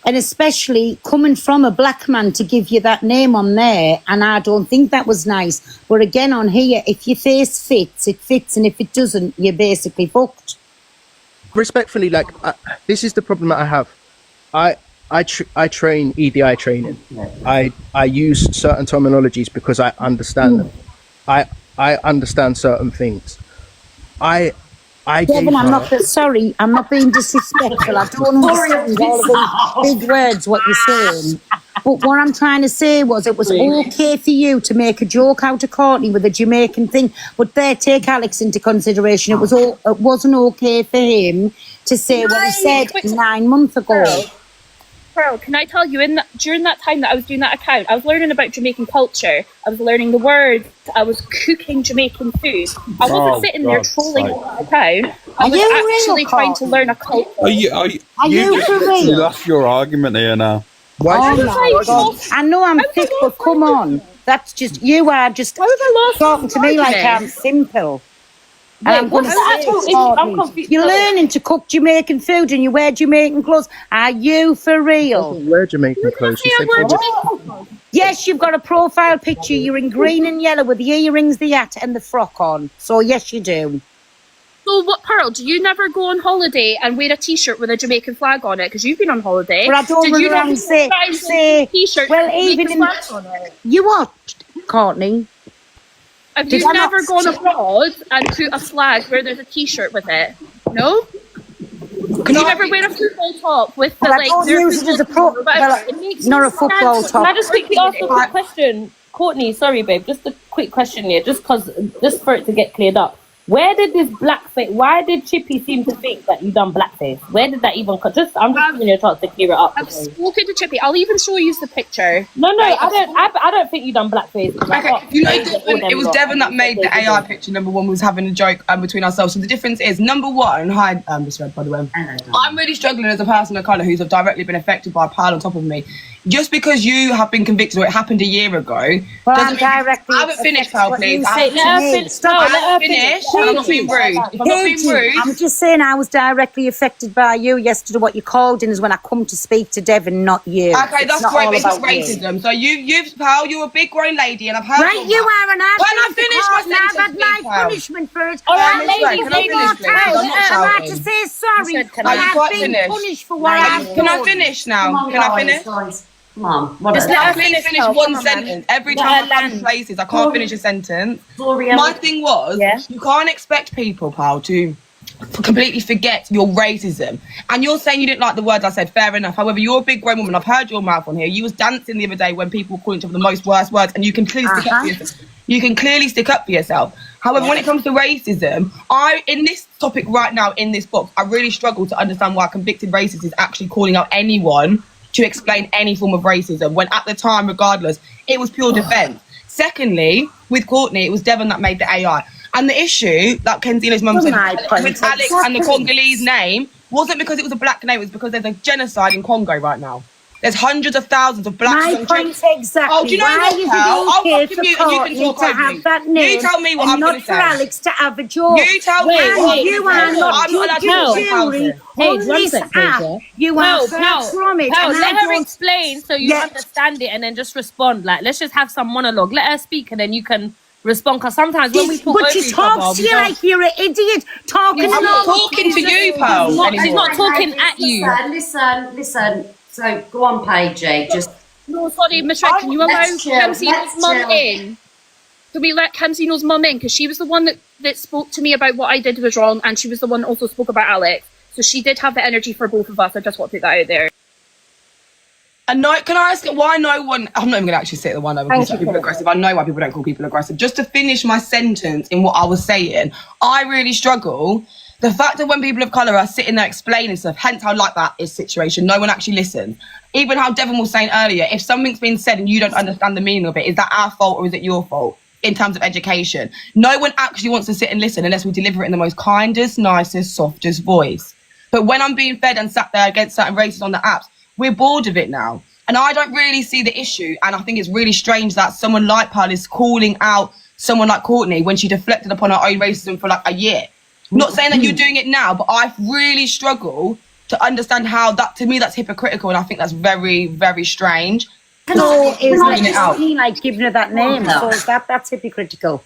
and especially coming from a black man to give you that name on there, and I don't think that was nice. But again, on here, if your face fits, it fits, and if it doesn't, you're basically fucked. Respectfully, like this is the problem that I have. I train EDI training. I use certain terminologies because I understand them. I understand certain things. I gave Devin, I'm her- not sorry. I'm not being disrespectful. I don't understand all of these big words what you're saying. But what I'm trying to say was, it was okay for you to make a joke out of Courtney with a Jamaican thing, but there, take Alex into consideration. It wasn't okay for him to say what he said 9 months ago. Pearl, can I tell you, during that time that I was doing that account, I was learning about Jamaican culture. I was learning the words. I was cooking Jamaican food. I wasn't sitting there trolling the account. I was actually trying to learn a culture. Are you for real? You lost your argument here now. Why Oh did you- my God. I know I'm thick, but come on. That's just, you are just How was I lost talking to me like argument? I'm simple. And Wait, I'm going to what's that? say, I'm Courtney, confused. you're learning to cook Jamaican food and you wear Jamaican clothes. Are you for real? Wear Jamaican clothes. She Yeah, said we're clothes. Jamaican. Yes, you've got a profile picture. You're in green and yellow with the earrings, the hat, and the frock on. So yes, you do. So what, Pearl, do you never go on holiday and wear a t-shirt with a Jamaican flag on it? Because you've been on holiday. But I don't Did run you around not and say, t-shirt well, with even Jamaican in, flags on it? you what, Courtney? Have Did you I not never gone say- abroad and put a flag where there's a t-shirt with it? No? Can you never wear a football top with the, Well, I like, don't their use it as a football pro. top or whatever? Well, It makes not no a football sense. top. Can I just quickly ask a quick question? Courtney, sorry, babe, just a quick question here, just for it to get cleared up. Where did this blackface, why did Chippy seem to think that you done blackface? Where did that even come? I'm just giving you a chance to clear it up. I've spoken to Chippy. I'll even show you the picture. No, I don't think you done blackface. Okay, you know, Devin, it was Devin that made the AI picture. Number one, we was having a joke between ourselves. So the difference is, number one, hi, Miss Red, by the way. I'm really struggling as a person of colour who's directly been affected by a pile on top of me. Just because you have been convicted or it happened a year ago, Well, doesn't I'm mean- directly I haven't finished, pal, what please. you I said haven't to let her me. finish. Stop No, it. let her I'm finished. I'm not being rude. I'm not being Katie, rude. I'm just saying I was directly affected by you yesterday. What you called in is when I come to speak to Devin, not you. Okay, It's that's not great, all but it's just about you. racism. So pal, you're a big grown lady, and I've heard Right, your you mouth. are, and I've When I been to finish court my and I've sentence, had my please, pal. punishment for it. All right, And ladies, ladies, can I ladies, finish, please? I'm not I'm about to shouting. say sorry, said, can but I I've quite been finish? punished for what I've Can I done. finish now? Come on, Can I guys, finish? guys. Come on, Just whatever. let her me finish, finish no, one come on, sentence. man. Every Let time her I come to land. places, I can't finish a sentence. Gloria, My thing was, Yeah. you can't expect people, pal, to completely forget your racism. And you're saying you didn't like the words I said, fair enough. However, you're a big grown woman. I've heard your mouth on here. You was dancing the other day when people were calling each other the most worst words, and you can clearly stick up for yourself. You can clearly stick up for yourself. However, when it comes to racism, in this topic right now, in this box, I really struggle to understand why convicted racist is actually calling out anyone to explain any form of racism, when at the time, regardless, it was pure defense. Secondly, with Courtney, it was Devon that made the AI. And the issue that Kenzina's mum said my point, with Alex and the Congolese name wasn't because it was a black name, it was because there's a genocide in Congo right now. There's hundreds of thousands of blacks. My point exactly. Oh, do you know Why what, is Pearl? it I'll okay fucking for mute and you Courtney can talk to over have me. that name You tell me what and I'm not going to for say. Alex to have a joke? You tell me Wait, what you I'm are going not to say. I'm not allowed to judging talk Julie about Hey, on one this sec, app. Paige, You are far from it. Pearl, and let I her don't- explain so you Yeah. understand it and then just respond. Like, let's just have some monologue. Let her speak and then you can respond. Because sometimes when we talk But over she each talks other, to we you don't- like you're an idiot. Talking I'm not normal talking to people. you, Pearl, She's not talking at you. Listen. So go on, Paige. Just No, sorry, Miss Red, can you allow Let's chill, Kemsino's let's mum chill. in? Can we let Kemsino's mum in? Because she was the one that spoke to me about what I did was wrong, and she was the one that also spoke about Alex. So she did have the energy for both of us. I just want to put that out there. And no, can I ask why no one? I'm not even going to actually say the one over Thank calling you. people aggressive. I know why people don't call people aggressive. Just to finish my sentence in what I was saying, I really struggle. The fact that when people of colour are sitting there explaining stuff, hence how like that is situation, no one actually listens. Even how Devon was saying earlier, if something's been said and you don't understand the meaning of it, is that our fault or is it your fault in terms of education? No one actually wants to sit and listen unless we deliver it in the most kindest, nicest, softest voice. But when I'm being fed and sat there against certain races on the apps, we're bored of it now. And I don't really see the issue. And I think it's really strange that someone like Pearl is calling out someone like Courtney when she deflected upon her own racism for like a year. Not saying that you're doing it now, but I really struggle to understand how that, to me, that's hypocritical. And I think that's very, very strange. No, it's Calling it out. like giving her that name. So that's hypocritical.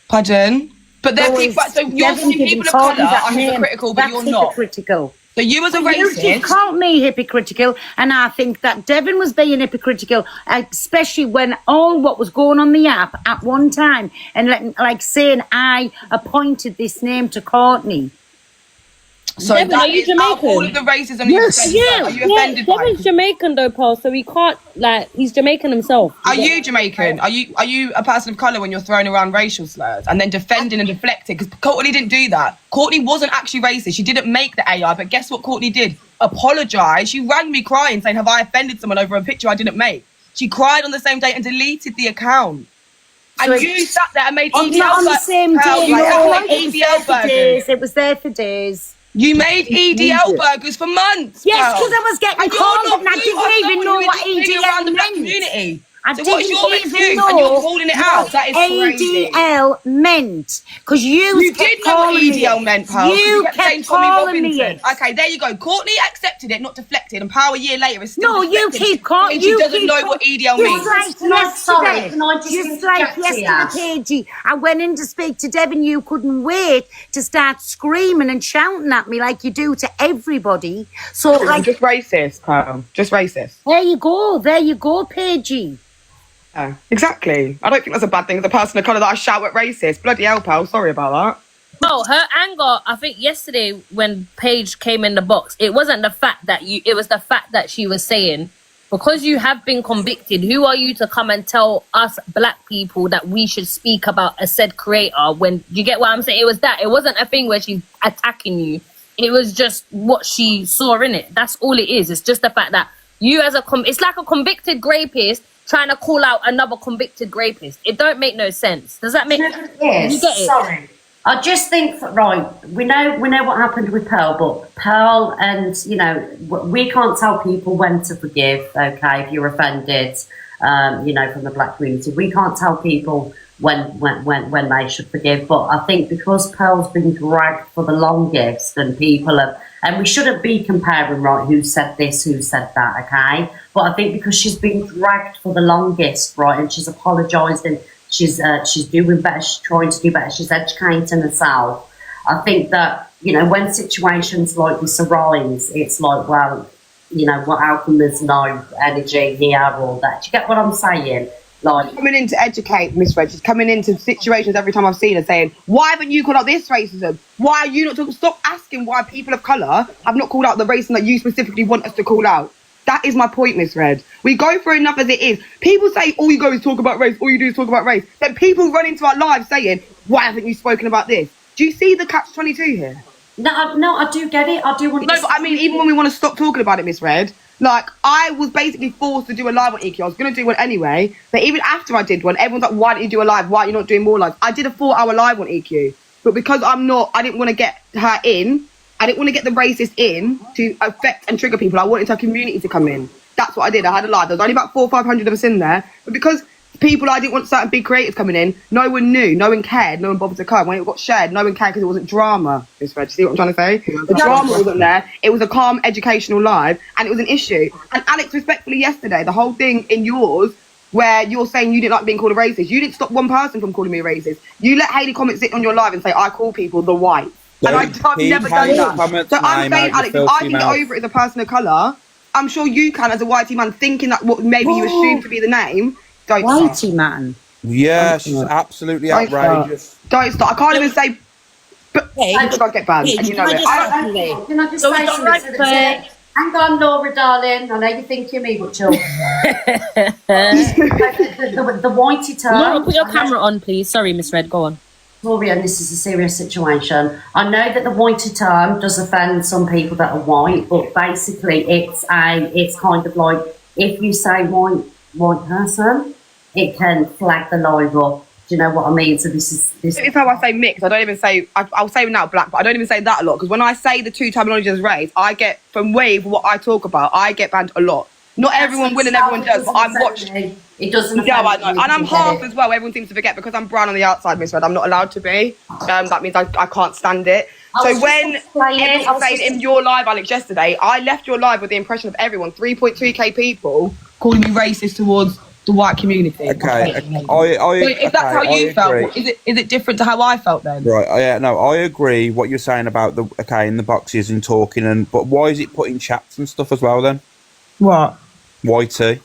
Pardon? But they're So people, it's so you're Devon saying giving people of Courtney colour that are name. hypocritical, but That's you're not. hypocritical. So you as a You racist. called me hypocritical, and I think that Devon was being hypocritical, especially when all what was going on the app at one time, and like saying I appointed this name to Courtney. So Devon, that are you is out of all Jamaican? of the racism Yes, you yeah. are you offended by? Devon's Jamaican though, Paul, so he can't, like, he's Jamaican himself. Are you Jamaican? Are you a person of colour when you're throwing around racial slurs and then defending and deflecting? Because Courtney didn't do that. Courtney wasn't actually racist. She didn't make the AI, but guess what Courtney did? Apologise. She rang me crying saying, have I offended someone over a picture I didn't make? She cried on the same day and deleted the account. And So you sat there and made Not EDL on the burgers. same day. Like, No, like it was there EDL for burgers. days. It was there for days. You made EDL burgers for months. Yes, Pearl. because I was getting And you're called not and I you didn't are even someone know who what is big around the EDL black meant. community. I So what's didn't your even excuse? know And you're calling it out. That is crazy. ADL meant. Because you did kept know what calling me EDL it. meant, Pearl. 'cause You kept saying kept Tommy calling me Robinson. it. Okay, there you go. Courtney accepted it, not deflected, and Power a year later is still No, you deflecting. keep calling. And she doesn't know what EDL means. Like Can I- sorry, yesterday, can I just just like interject here? yesterday, Paigey, I went in to speak to Devon. You couldn't wait to start screaming and shouting at me like you do to everybody. So, like, Just racist, Pearl. Just racist. there you go, Paigey. Yeah, exactly. I don't think that's a bad thing as a person of colour that I shout at racist. Bloody hell, Pearl. Sorry about that. No, her anger, I think yesterday when Paige came in the box, it wasn't the fact that it was the fact that she was saying, because you have been convicted, who are you to come and tell us black people that we should speak about a said creator? When you get what I'm saying? It was that. It wasn't a thing where she's attacking you. It was just what she saw in it. That's all it is. It's just the fact that you as it's like a convicted rapist trying to call out another convicted rapist. It don't make no sense. Does that make Yes, you get it? sorry. I just think that, right, we know what happened with Pearl, but Pearl and, you know, we can't tell people when to forgive, okay, if you're offended, you know, from the black community. We can't tell people when they should forgive, but I think because Pearl's been dragged for the longest and people have, and we shouldn't be comparing, right, who said this, who said that, okay, but I think because she's been dragged for the longest, right, and she's apologised and she's doing better, she's trying to do better, she's educating herself. I think that, you know, when situations like this arise, it's like, well, you know, how come there's no energy here or that? Do you get what I'm saying? Like, Coming in to educate Miss Reg, she's coming into situations every time I've seen her saying, why haven't you called out this racism? Why are you not talking? Stop asking why people of colour have not called out the racism that you specifically want us to call out. That is my point, Miss Red. We go through enough as it is. People say all you go is talk about race, all you do is talk about race. Then people run into our lives saying, why haven't you spoken about this? Do you see the catch-22 here? no, I do get it. I do want. No, but I mean, even when we want to stop talking about it, Miss Red, Like, I was basically forced to do a live on EQ. I was going to do one anyway, but even after I did one, everyone's like, why don't you do a live? Why are you not doing more lives? I did a 4-hour live on EQ, but because I didn't want to get her in, I didn't want to get the racist in to affect and trigger people. I wanted our community to come in. That's what I did. I had a live. There was only about 400 or 500 of us in there, but because people, I didn't want certain big creators coming in, no one knew, no one cared, no one bothered to come. When it got shared, no one cared because it wasn't drama. Do you see what I'm trying to say? The drama wasn't there. It was a calm, educational live, and it was an issue. And Alex, respectfully, yesterday, the whole thing in yours, where you're saying you didn't like being called a racist, you didn't stop one person from calling me a racist. You let Hayley comment sit on your live and say, I call people the white. And I've never done that. So I'm saying, Alex, if I can get over it as a person of colour, I'm sure you can as a whitey man, thinking that what maybe you assume to be the name. Don't Whitey man. Yeah, she's absolutely outrageous. Don't stop. I can't even say. But I get banned, and you know it. Can I just say something? Hang on, Laura, darling. I know you're thinking of me, but chill. the whitey term. Laura, put your camera on, please. Sorry, Miss Red. Go on. Victoria, and this is a serious situation. I know that the whitey term does offend some people that are white, but basically it's kind of like if you say white person, it can flag the live up. Do you know what I mean? So this is how I say mixed. I don't even say I'll say now black, but I don't even say that a lot because when I say the two terminologies as race, I get from Wave what I talk about. I get banned a lot. Not everyone will and everyone does, but I'm watched. It doesn't. Yeah, I know. And I'm half as well. Everyone seems to forget because I'm brown on the outside, Miss Red. I'm not allowed to be. That means I can't stand it. So when everyone was saying in your live, Alex, yesterday, I left your live with the impression of everyone, 3.2k people, calling me racist towards the white community. Okay, if that's how you felt, is it different to how I felt then? Right. Yeah. No, I agree. What you're saying about the in the boxes and talking but why is it put in chats and stuff as well then? What? YT.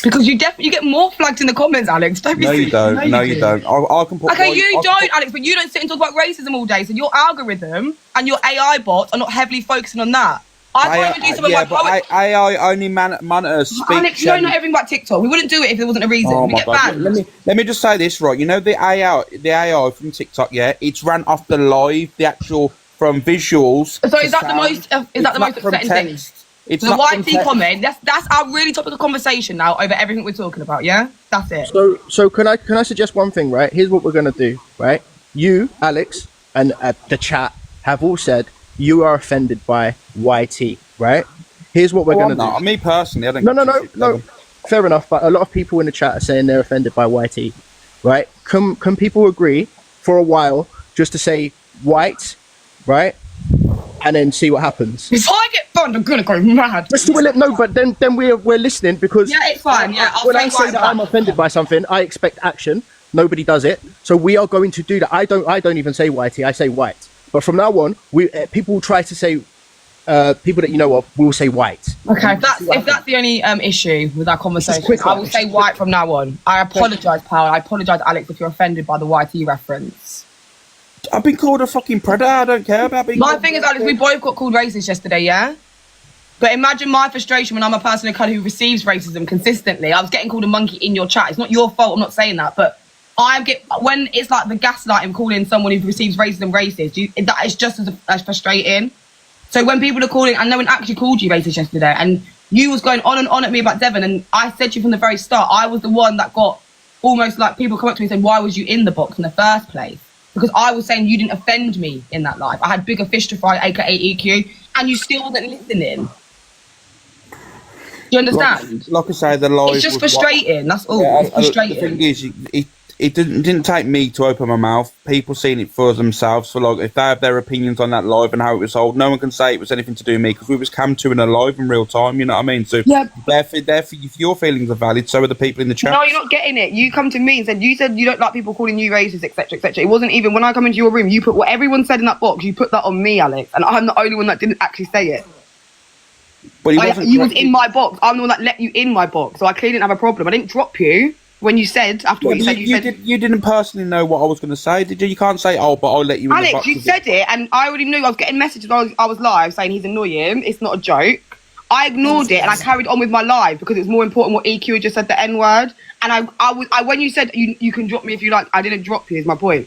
Because you get more flagged in the comments, Alex. Don't be No, you don't. No, you don't. I can put. Okay, you don't, Alex, but you don't sit and talk about racism all day. So your algorithm and your AI bots are not heavily focusing on that. I can't even do some of my poetry. AI only monitors speech. Alex, you don't know everything about TikTok. We wouldn't do it if there wasn't a reason. Oh we my get God. banned. Let me just say this, right? You know the AI from TikTok, yeah? It's ran off the live, the actual from visuals. So is that the most upsetting thing? It's the YT comment. That's our really topic of conversation now over everything we're talking about. Yeah, that's it. So can I suggest one thing? Right, here's what we're gonna do. Right, you, Alex, and the chat have all said you are offended by YT. Right. Here's what we're gonna do. Me personally, I don't. No. Fair enough, but a lot of people in the chat are saying they're offended by YT. Right? Can people agree for a while just to say white, right? And then see what happens. If I get banned, I'm gonna go mad. Just do it. No, but then we're listening because it's fine. Yeah, when I say that I'm offended by something, I expect action. Nobody does it, so we are going to do that. I don't even say whitey. I say white. But from now on, people will try to say people that you know of will say white. Okay, if that's the only issue with that conversation, I will say white from now on. I apologise, pal. I apologise, Alex, if you're offended by the YT reference. I've been called a fucking predator. I don't care about being. My thing is, Alex, we both got called racist yesterday, yeah? But imagine my frustration when I'm a person of colour who receives racism consistently. I was getting called a monkey in your chat. It's not your fault, I'm not saying that, but when it's like the gaslighting, calling someone who receives racism racist, that is just as frustrating. So when people are calling, and no one actually called you racist yesterday, and you was going on and on at me about Devon, and I said to you from the very start, I was the one that got almost like people come up to me and say, why was you in the box in the first place? Because I was saying you didn't offend me in that live. I had bigger fish to fry, aka EQ, and you still wasn't listening. Do you understand? Like I say, the live. It's just frustrating. That's all. Yeah, it's frustrating. The thing is, it didn't take me to open my mouth. People seen it for themselves. For like, if they have their opinions on that live and how it was sold, no one can say it was anything to do with me because we was cam to in a live in real time. You know what I mean? So therefore, if your feelings are valid, so are the people in the chat. No, you're not getting it. You come to me and said you don't like people calling you racist, etc., etc. It wasn't even when I come into your room. You put what everyone said in that box. You put that on me, Alex, and I'm the only one that didn't actually say it. But you was in my box. I'm the one that let you in my box, so I clearly didn't have a problem. I didn't drop you. When you said, after what you said, you didn't personally know what I was going to say, did you? You can't say, but I'll let you in Alex, you said it, and I already knew. I was getting messages when I was live saying he's annoying, it's not a joke. I ignored it, and I carried on with my live because it was more important what EQ had just said, the N-word. And I when you said, you can drop me if you like, I didn't drop you, is my point.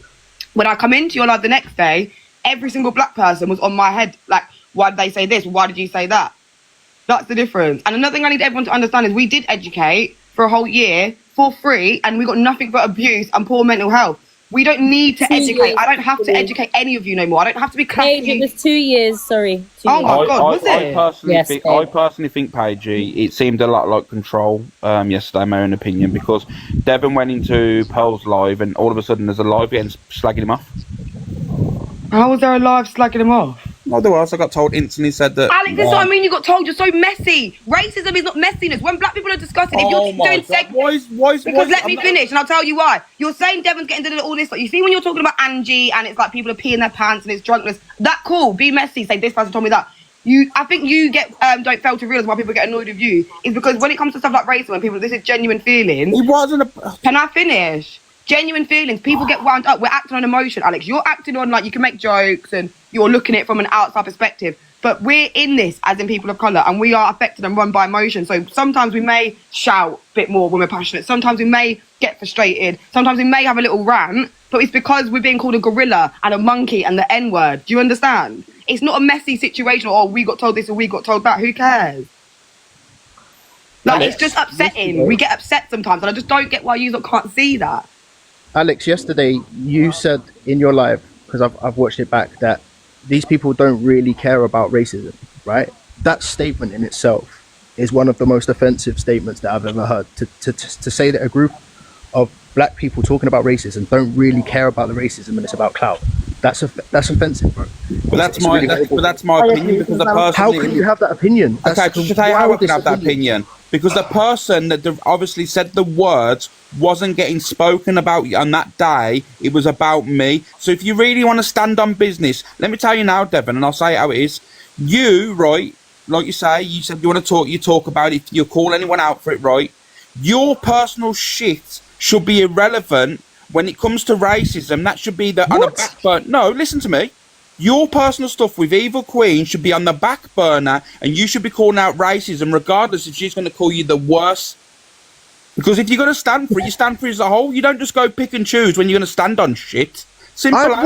When I come into your live the next day, every single black person was on my head, like, why did they say this? Why did you say that? That's the difference. And another thing I need everyone to understand is we did educate for a whole year for free, and we got nothing but abuse and poor mental health. We don't need to 2 educate. years. I don't have to educate any of you no more. I don't have to be classing Paige, it you. was 2 years, sorry. 2 Oh years. my God, was I it? personally Yes, think, babe. I personally think, Paigey, it seemed a lot like control yesterday, my own opinion, because Devon went into Pearl's live, and all of a sudden there's a live getting slagging him off. How was there a live slagging him off? No, there was. I got told instantly. Said that. Alex, this is what I mean. You got told you're so messy. Racism is not messiness. When black people are discussing, if Oh you're my doing God. sex, Why let me finish, and I'll tell you why. You're saying Devon's getting to all this. Like, you see when you're talking about Angie, and it's like people are peeing their pants, and it's drunkenness. That cool. Be messy. Say this person told me that. I think you get don't fail to realise why people get annoyed with you is because when it comes to stuff like racism, when people this is genuine feelings. It wasn't a. Can I finish? Genuine feelings. People get wound up. We're acting on emotion, Alex. You're acting on like you can make jokes and you're looking at it from an outside perspective. But we're in this as in people of colour, and we are affected and run by emotion. So sometimes we may shout a bit more when we're passionate. Sometimes we may get frustrated. Sometimes we may have a little rant. But it's because we're being called a gorilla and a monkey and the N-word. Do you understand? It's not a messy situation. Or, oh, we got told this or we got told that. Who cares? Like, Alex, it's just upsetting. listen, We get upset sometimes, and I just don't get why you lot can't see that. Alex, yesterday you said in your live, because I've watched it back, that these people don't really care about racism, right? That statement in itself is one of the most offensive statements that I've ever heard. To say that a group of black people talking about racism don't really care about the racism and it's about clout. That's offensive, bro. But that's It's my really horrible. but that's my opinion because the person. How can you have that opinion? That's Okay, the to tell you how I can wildest have that opinion. Because the person that obviously said the words wasn't getting spoken about on that day. It was about me. So if you really want to stand on business, let me tell you now, Devon, and I'll say it how it is. You, right, like you say, you said you want to talk, you talk about it, you call anyone out for it, right? Your personal shit should be irrelevant when it comes to racism. That should be on the back burner. No, listen to me. Your personal stuff with Evil Queen should be on the back burner, and you should be calling out racism regardless if she's going to call you the worst. Because if you're going to stand for it, you stand for it as a whole. You don't just go pick and choose when you're going to stand on shit. Simple I've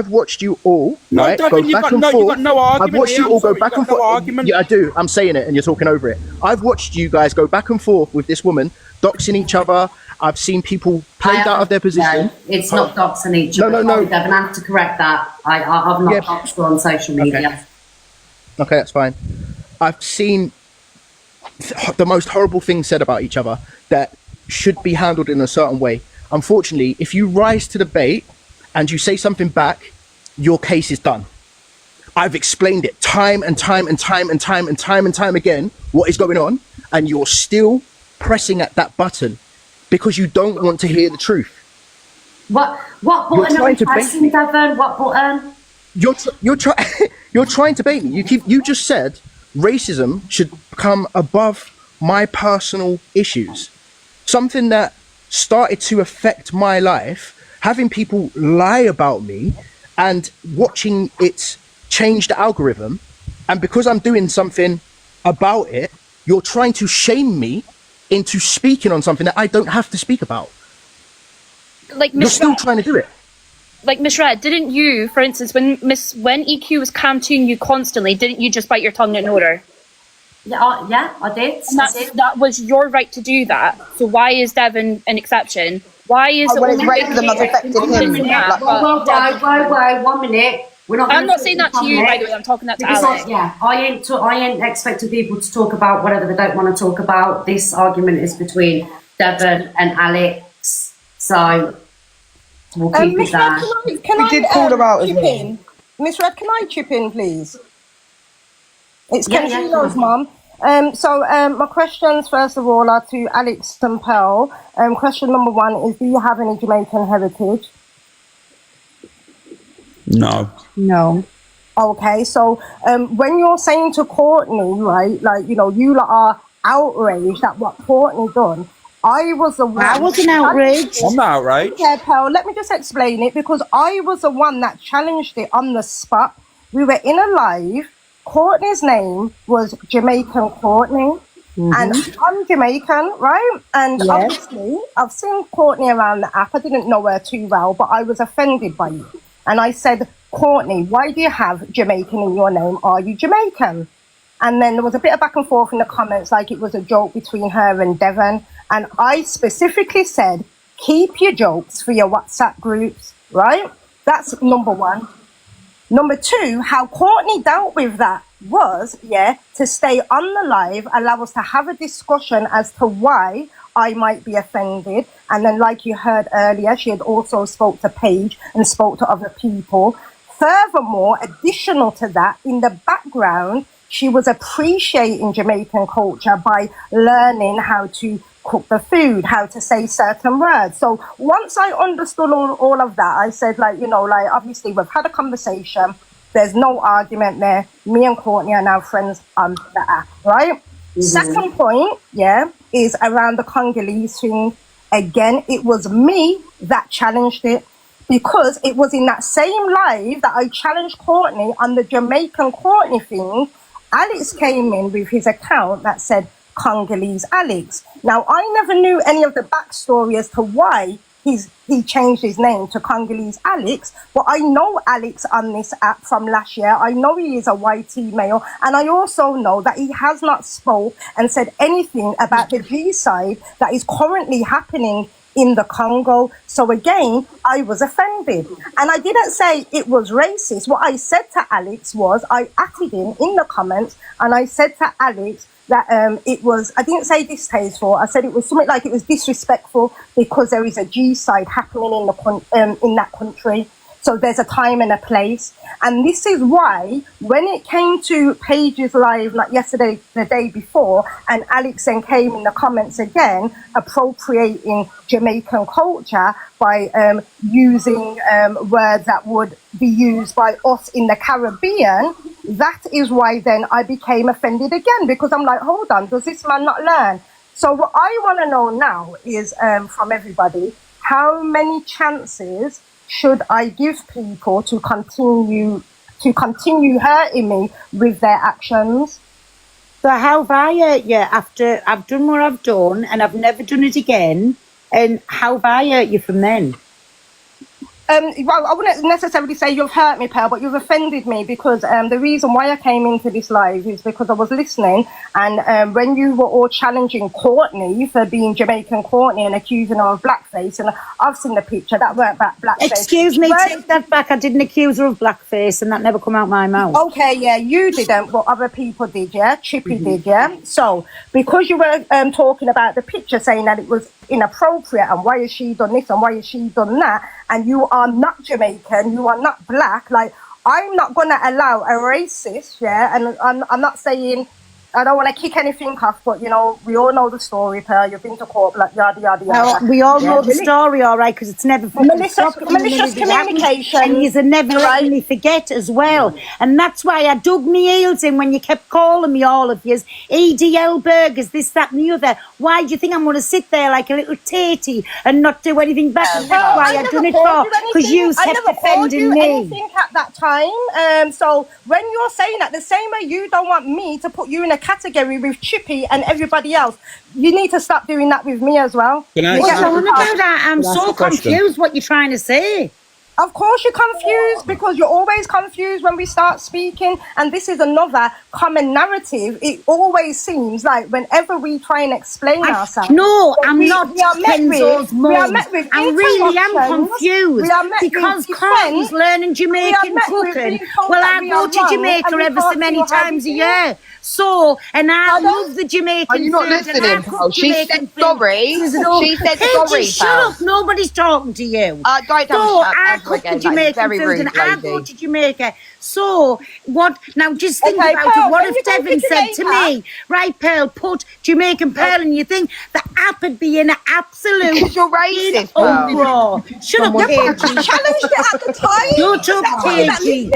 watched you all, No, right? Devon, Go you've back got and no- you've forth. got no argument I've watched here, you I'm all go sorry, back you've and got no forth. argument. Yeah, I do. I'm saying it, and you're talking over it. I've watched you guys go back and forth with this woman, doxing each other. I've seen people played out of their position. No, it's not doxing each No, other. no, no. Devon, I have to correct that. I've not Yeah. doxed her on social media. Okay, that's fine. I've seen the most horrible things said about each other that should be handled in a certain way. Unfortunately, if you rise to the bait and you say something back, your case is done. I've explained it time and time and time and time and time and time again what is going on, and you're still pressing at that button because you don't want to hear the truth. What button are trying we to bait pressing, Devon? What button? You're trying to bait me. You just said racism should come above my personal issues. Something that started to affect my life, having people lie about me and watching it change the algorithm, and because I'm doing something about it, you're trying to shame me into speaking on something that I don't have to speak about. Like You're Miss still Red, trying to do it. like Miss Red, didn't you, for instance, when EQ was campaigning you constantly, didn't you just bite your tongue and ignore her? Yeah, I did. And that was your right to do that. So why is Devon an exception? Why is Oh, when it it's only racism that's affected him. that, Well, but wait, 1 minute. We're not. I'm gonna not put saying this that to on you, there. by the way. I'm talking that to Because Alex. I ain't expecting people to talk about whatever they don't want to talk about. This argument is between Devon and Alex, so we'll keep it Miss there. Red, can We I did call her out as chip well. in? Miss Red, can I chip in, please? It's Yeah, Consuelo's yeah. mum. My questions, first of all, are to Alex and Pearl. Question number 1 is, do you have any Jamaican heritage? No. No. Okay, so when you're saying to Courtney, right, like, you know, you lot are outraged at what Courtney done, I was the one. I wasn't outraged. I'm not outraged. Yeah, Pearl, let me just explain it, because I was the one that challenged it on the spot. We were in a live. Courtney's name was Jamaican Courtney. And I'm Jamaican, right? And Yes. obviously, I've seen Courtney around the app. I didn't know her too well, but I was offended by it. And I said, Courtney, why do you have Jamaican in your name? Are you Jamaican? And then there was a bit of back and forth in the comments, like it was a joke between her and Devon. And I specifically said, keep your jokes for your WhatsApp groups, right? That's number one. Number two, how Courtney dealt with that was, to stay on the live, allow us to have a discussion as to why I might be offended. And then, like you heard earlier, she had also spoke to Paige and spoke to other people. Furthermore, additional to that, in the background, she was appreciating Jamaican culture by learning how to cook the food, how to say certain words. So once I understood all of that, I said, like, you know, like, obviously we've had a conversation. There's no argument there. Me and Courtney are now friends on the app, right? Second point, is around the Congolese thing. Again, it was me that challenged it, because it was in that same live that I challenged Courtney on the Jamaican Courtney thing. Alex came in with his account that said Congolese Alex. Now, I never knew any of the backstory as to why he changed his name to Congolese Alex, but I know Alex on this app from last year. I know he is a YT male, and I also know that he has not spoke and said anything about the G-side that is currently happening in the Congo. So again, I was offended. And I didn't say it was racist. What I said to Alex was, I added him in the comments, and I said to Alex that it was, I didn't say distasteful, I said it was something like it was disrespectful because there is a G-side happening in that country. So there's a time and a place. And this is why, when it came to Paige's live, like yesterday, the day before, and Alex then came in the comments again, appropriating Jamaican culture by using words that would be used by us in the Caribbean, that is why then I became offended again, because I'm like, hold on, does this man not learn? So what I want to know now is, from everybody, how many chances should I give people to continue hurting me with their actions? So how have I hurt you after I've done what I've done and I've never done it again? And how have I hurt you from then? Well, I wouldn't necessarily say you've hurt me, Pearl, but you've offended me, because the reason why I came into this live is because I was listening, and when you were all challenging Courtney for being Jamaican Courtney and accusing her of blackface, and I've seen the picture, that weren't blackface. Excuse me, take that back. I didn't accuse her of blackface, and that never come out my mouth. Okay, yeah, you didn't, but other people did, yeah? Chippy did, yeah? So, because you were talking about the picture, saying that it was inappropriate, and why has she done this, and why has she done that, and you are not Jamaican, you are not black, like, I'm not going to allow a racist, and I'm not saying, I don't want to kick anything off, but, you know, we all know the story, Pearl, you've been to court, like, yada, yada, yada. No, we all know the story, all right, because it's never malicious communication. And you're never letting me forget as well. And that's why I dug my heels in when you kept calling me, all of yous, EDL burgers, this, that, and the other. Why do you think I'm going to sit there like a little tatey and not do anything back? That's why I done it for, because you kept defending me. Anything at that time. So when you're saying that, the same way you don't want me to put you in a category with Chippy and everybody else, you need to stop doing that with me as well. What's on about that? I'm so confused what you're trying to say. Of course you're confused, because you're always confused when we start speaking, and this is another common narrative. It always seems like whenever we try and explain ourselves, I'm not Kenzo's mum. I really am confused, because Courtney's learning Jamaican cooking. Well, I go to Jamaica ever so many times a year. So, and I love the Jamaican food. Are you not listening, Paul? She said sorry. She said sorry, shut up. Nobody's talking to you. I cook the Jamaican food and I go to Jamaica. So, what, now just think about it. What if Devon said to me, right, Pearl, put Jamaican Pearl in your thing? The app would be in an absolute... Because you're racist, uproar. Shut up, KG. I challenged it at the time. Shut up, KG.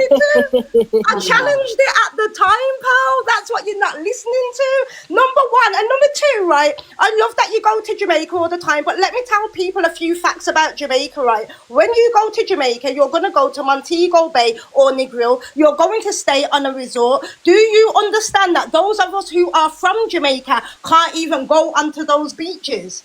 I challenged it at the time, Pearl. That's what you're not listening to. Number one. And number two, right, I love that you go to Jamaica all the time, but let me tell people a few facts about Jamaica, right? When you go to Jamaica, you're going to go to Montego Bay or Negril. You're going to stay on a resort. Do you understand that those of us who are from Jamaica can't even go onto those beaches?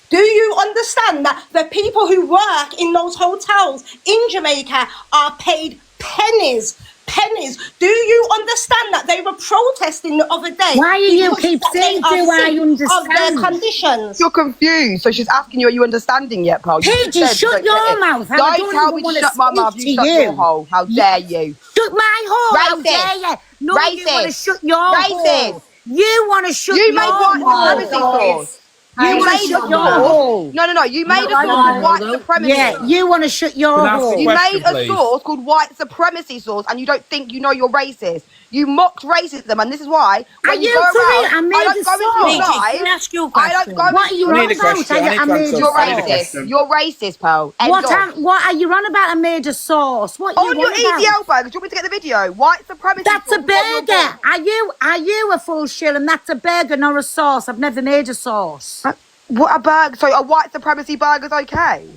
Do you understand that the people who work in those hotels in Jamaica are paid pennies pennies. Do you understand that they were protesting the other day? Why are you because keep that they saying, are do I sick understand? of their conditions? You're confused. So she's asking you, are you understanding yet, Paul? You Paige, just said shut you don't your get it. mouth. I Don't don't tell even me to wanna shut my speak mouth. to You shut you. your hole. How dare you? Shut my hole. How Racist. dare you? No, you want to Racist. shut your Racist. hole. You want to shut You your made white hole. supremacy sauce. You You want to made a shut your sauce. hole. No. You made a I sauce called know. white supremacy. Yeah, you want to shut your Can I ask a hole. You question, made a please? sauce called white supremacy sauce, and you don't think you know you're racist. You mocked racism, and this is why when Are you you go for real? around, I made I don't a go into your sauce. live. Can I ask you a I don't question? go What into are you your I on need a about? question. I need I to made answer. a You're I need a sauce. question. You're racist, Pearl. End What, of. what are you on about? I made a sauce. What you On your on about? EDL burger, do you want me to get the video? White supremacy That's sauce a is on your burger. board. Are you a full shill? And that's a burger, not a sauce. I've never made a sauce. What a burger? So a white supremacy burger's okay?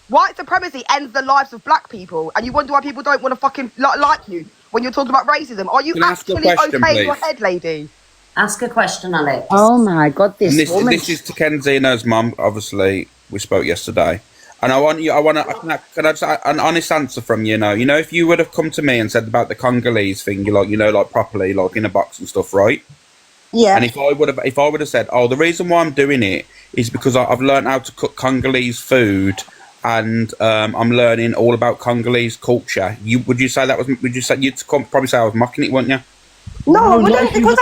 White supremacy ends the lives of black people, and you wonder why people don't want to fucking like you when you're talking about racism. Are you Can I ask a actually question, okay in your please? head, lady? Ask a question, Alex. Oh my God, And this woman. this is to Kenzino's mum. Obviously, we spoke yesterday, and I want to. Can I just an honest answer from you? You know, if you would have come to me and said about the Congolese thing, like properly, like in a box and stuff, right? Yeah. And if I would have said, oh, the reason why I'm doing it is because I've learned how to cook Congolese food, and I'm learning all about Congolese culture. Would you say you'd probably say I was mocking it, wouldn't you? No, I wouldn't, because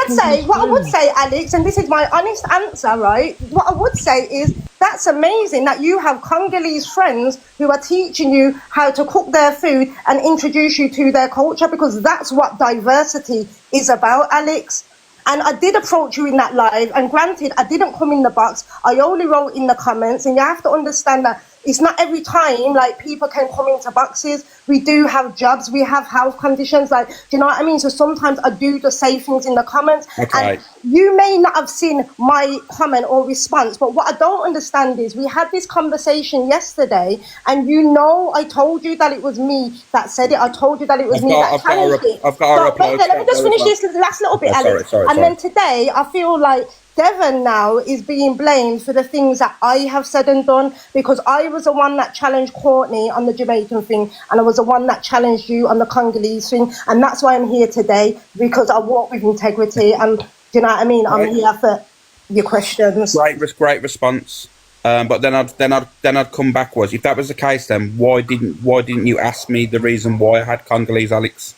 what I would say, Alex, and this is my honest answer, right? What I would say is that's amazing that you have Congolese friends who are teaching you how to cook their food and introduce you to their culture, because that's what diversity is about, Alex. And I did approach you in that live, and granted, I didn't come in the box. I only wrote in the comments, and you have to understand that it's not every time like people can come into boxes. We do have jobs, we have health conditions, like, do you know what I mean? So sometimes I do just say things in the comments. Okay. And you may not have seen my comment or response, but what I don't understand is we had this conversation yesterday, and I told you that it was me that said it. I told you that it was me that challenged it. I've got a reply. Wait, let me just finish this last little bit, Alex. And then today, I feel like Devon now is being blamed for the things that I have said and done, because I was the one that challenged Courtney on the Jamaican thing, and I was the one that challenged you on the Congolese thing, and that's why I'm here today, because I walk with integrity, and do you know what I mean? I'm here for your questions. Great response. But then I'd come backwards. If that was the case, then why didn't you ask me the reason why I had Congolese, Alex?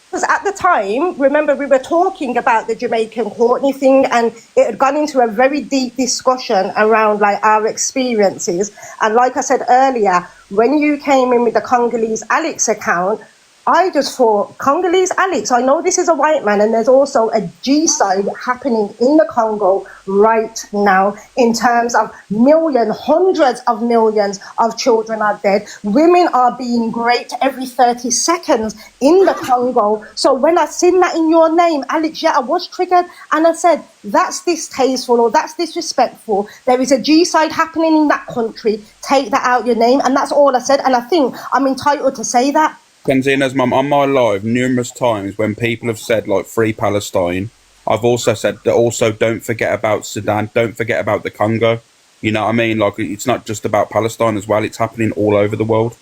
Because at the time, remember, we were talking about the Jamaican Courtney thing, and it had gone into a very deep discussion around like our experiences. And like I said earlier, when you came in with the Congolese Alex account, I just thought, Congolese Alex, I know this is a white man, and there's also a G-side happening in the Congo right now in terms of hundreds of millions of children are dead. Women are being raped every 30 seconds in the Congo. So when I seen that in your name, Alex, I was triggered, and I said, that's distasteful or that's disrespectful. There is a G-side happening in that country. Take that out your name. And that's all I said. And I think I'm entitled to say that. Kenzino's mum, on my live numerous times when people have said like free Palestine, I've also said that also don't forget about Sudan, don't forget about the Congo. You know what I mean? Like, it's not just about Palestine as well, it's happening all over the world.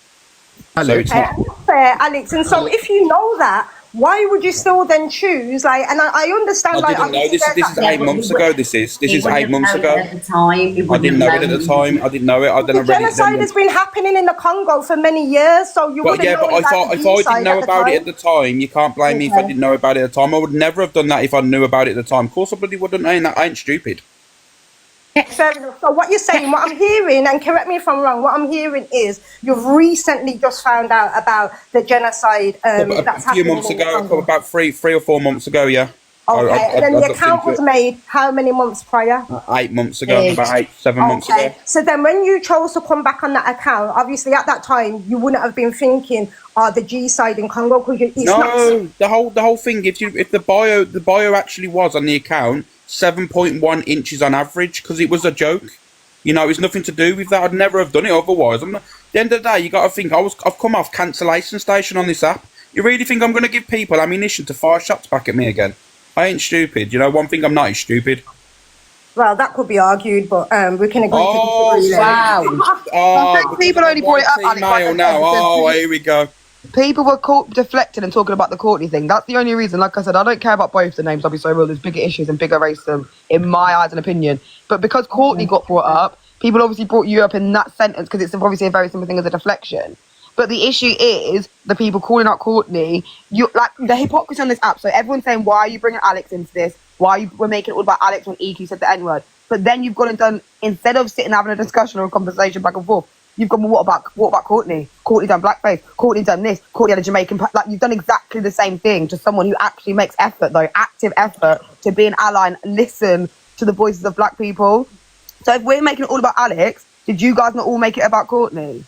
Alex. So it's not fair, Alex. And so if you know that, why would you still then choose? Like, and I understand. I didn't know. This is 8 months ago. This is 8 months ago. At the time, I didn't know it at the time. I didn't know it. The genocide has been happening in the Congo for many years, so you wouldn't know. But if I didn't know about it at the time, you can't blame me if I didn't know about it at the time. I would never have done that if I knew about it at the time. Of course, I bloody wouldn't. I ain't stupid. Fair enough. So what you're saying, what I'm hearing, and correct me if I'm wrong, what I'm hearing is you've recently just found out about the genocide that's a few happening months in the ago, Congo. about three or 4 months ago, yeah. Okay, and then the account was made how many months prior? 8 months ago, about 7 months ago. So then when you chose to come back on that account, obviously at that time, you wouldn't have been thinking, the G side in Congo, because it's not... the whole thing, if the bio actually was on the account 7.1 inches on average, because it was a joke. You know, it's nothing to do with that. I'd never have done it otherwise. At the end of the day, you got to think, I've come off cancellation station on this app. You really think I'm going to give people ammunition to fire shots back at me again? I ain't stupid. You know, one thing I'm not is stupid. Well, that could be argued, but we can agree to disagree. People only brought it up, Alex. Now. Oh, here we go. people were deflecting and talking about the Courtney thing. That's the only reason. Like I said, I don't care about both the names. I'll be so real. There's bigger issues and bigger racism in my eyes and opinion. But because Courtney got brought up, people obviously brought you up in that sentence because it's obviously a very simple thing as a deflection. But the issue is the people calling out Courtney. You like the hypocrisy on this app. So everyone's saying, why are you bringing Alex into this? We're making it all about Alex when EQ said the N-word. But then you've gone and done, instead of sitting having a discussion or a conversation back and forth, you've gone, well, what about Courtney? Courtney done blackface. Courtney done this. Courtney had a Jamaican... Like, you've done exactly the same thing to someone who actually makes effort, though, active effort to be an ally and listen to the voices of black people. So if we're making it all about Alex, did you guys not all make it about Courtney?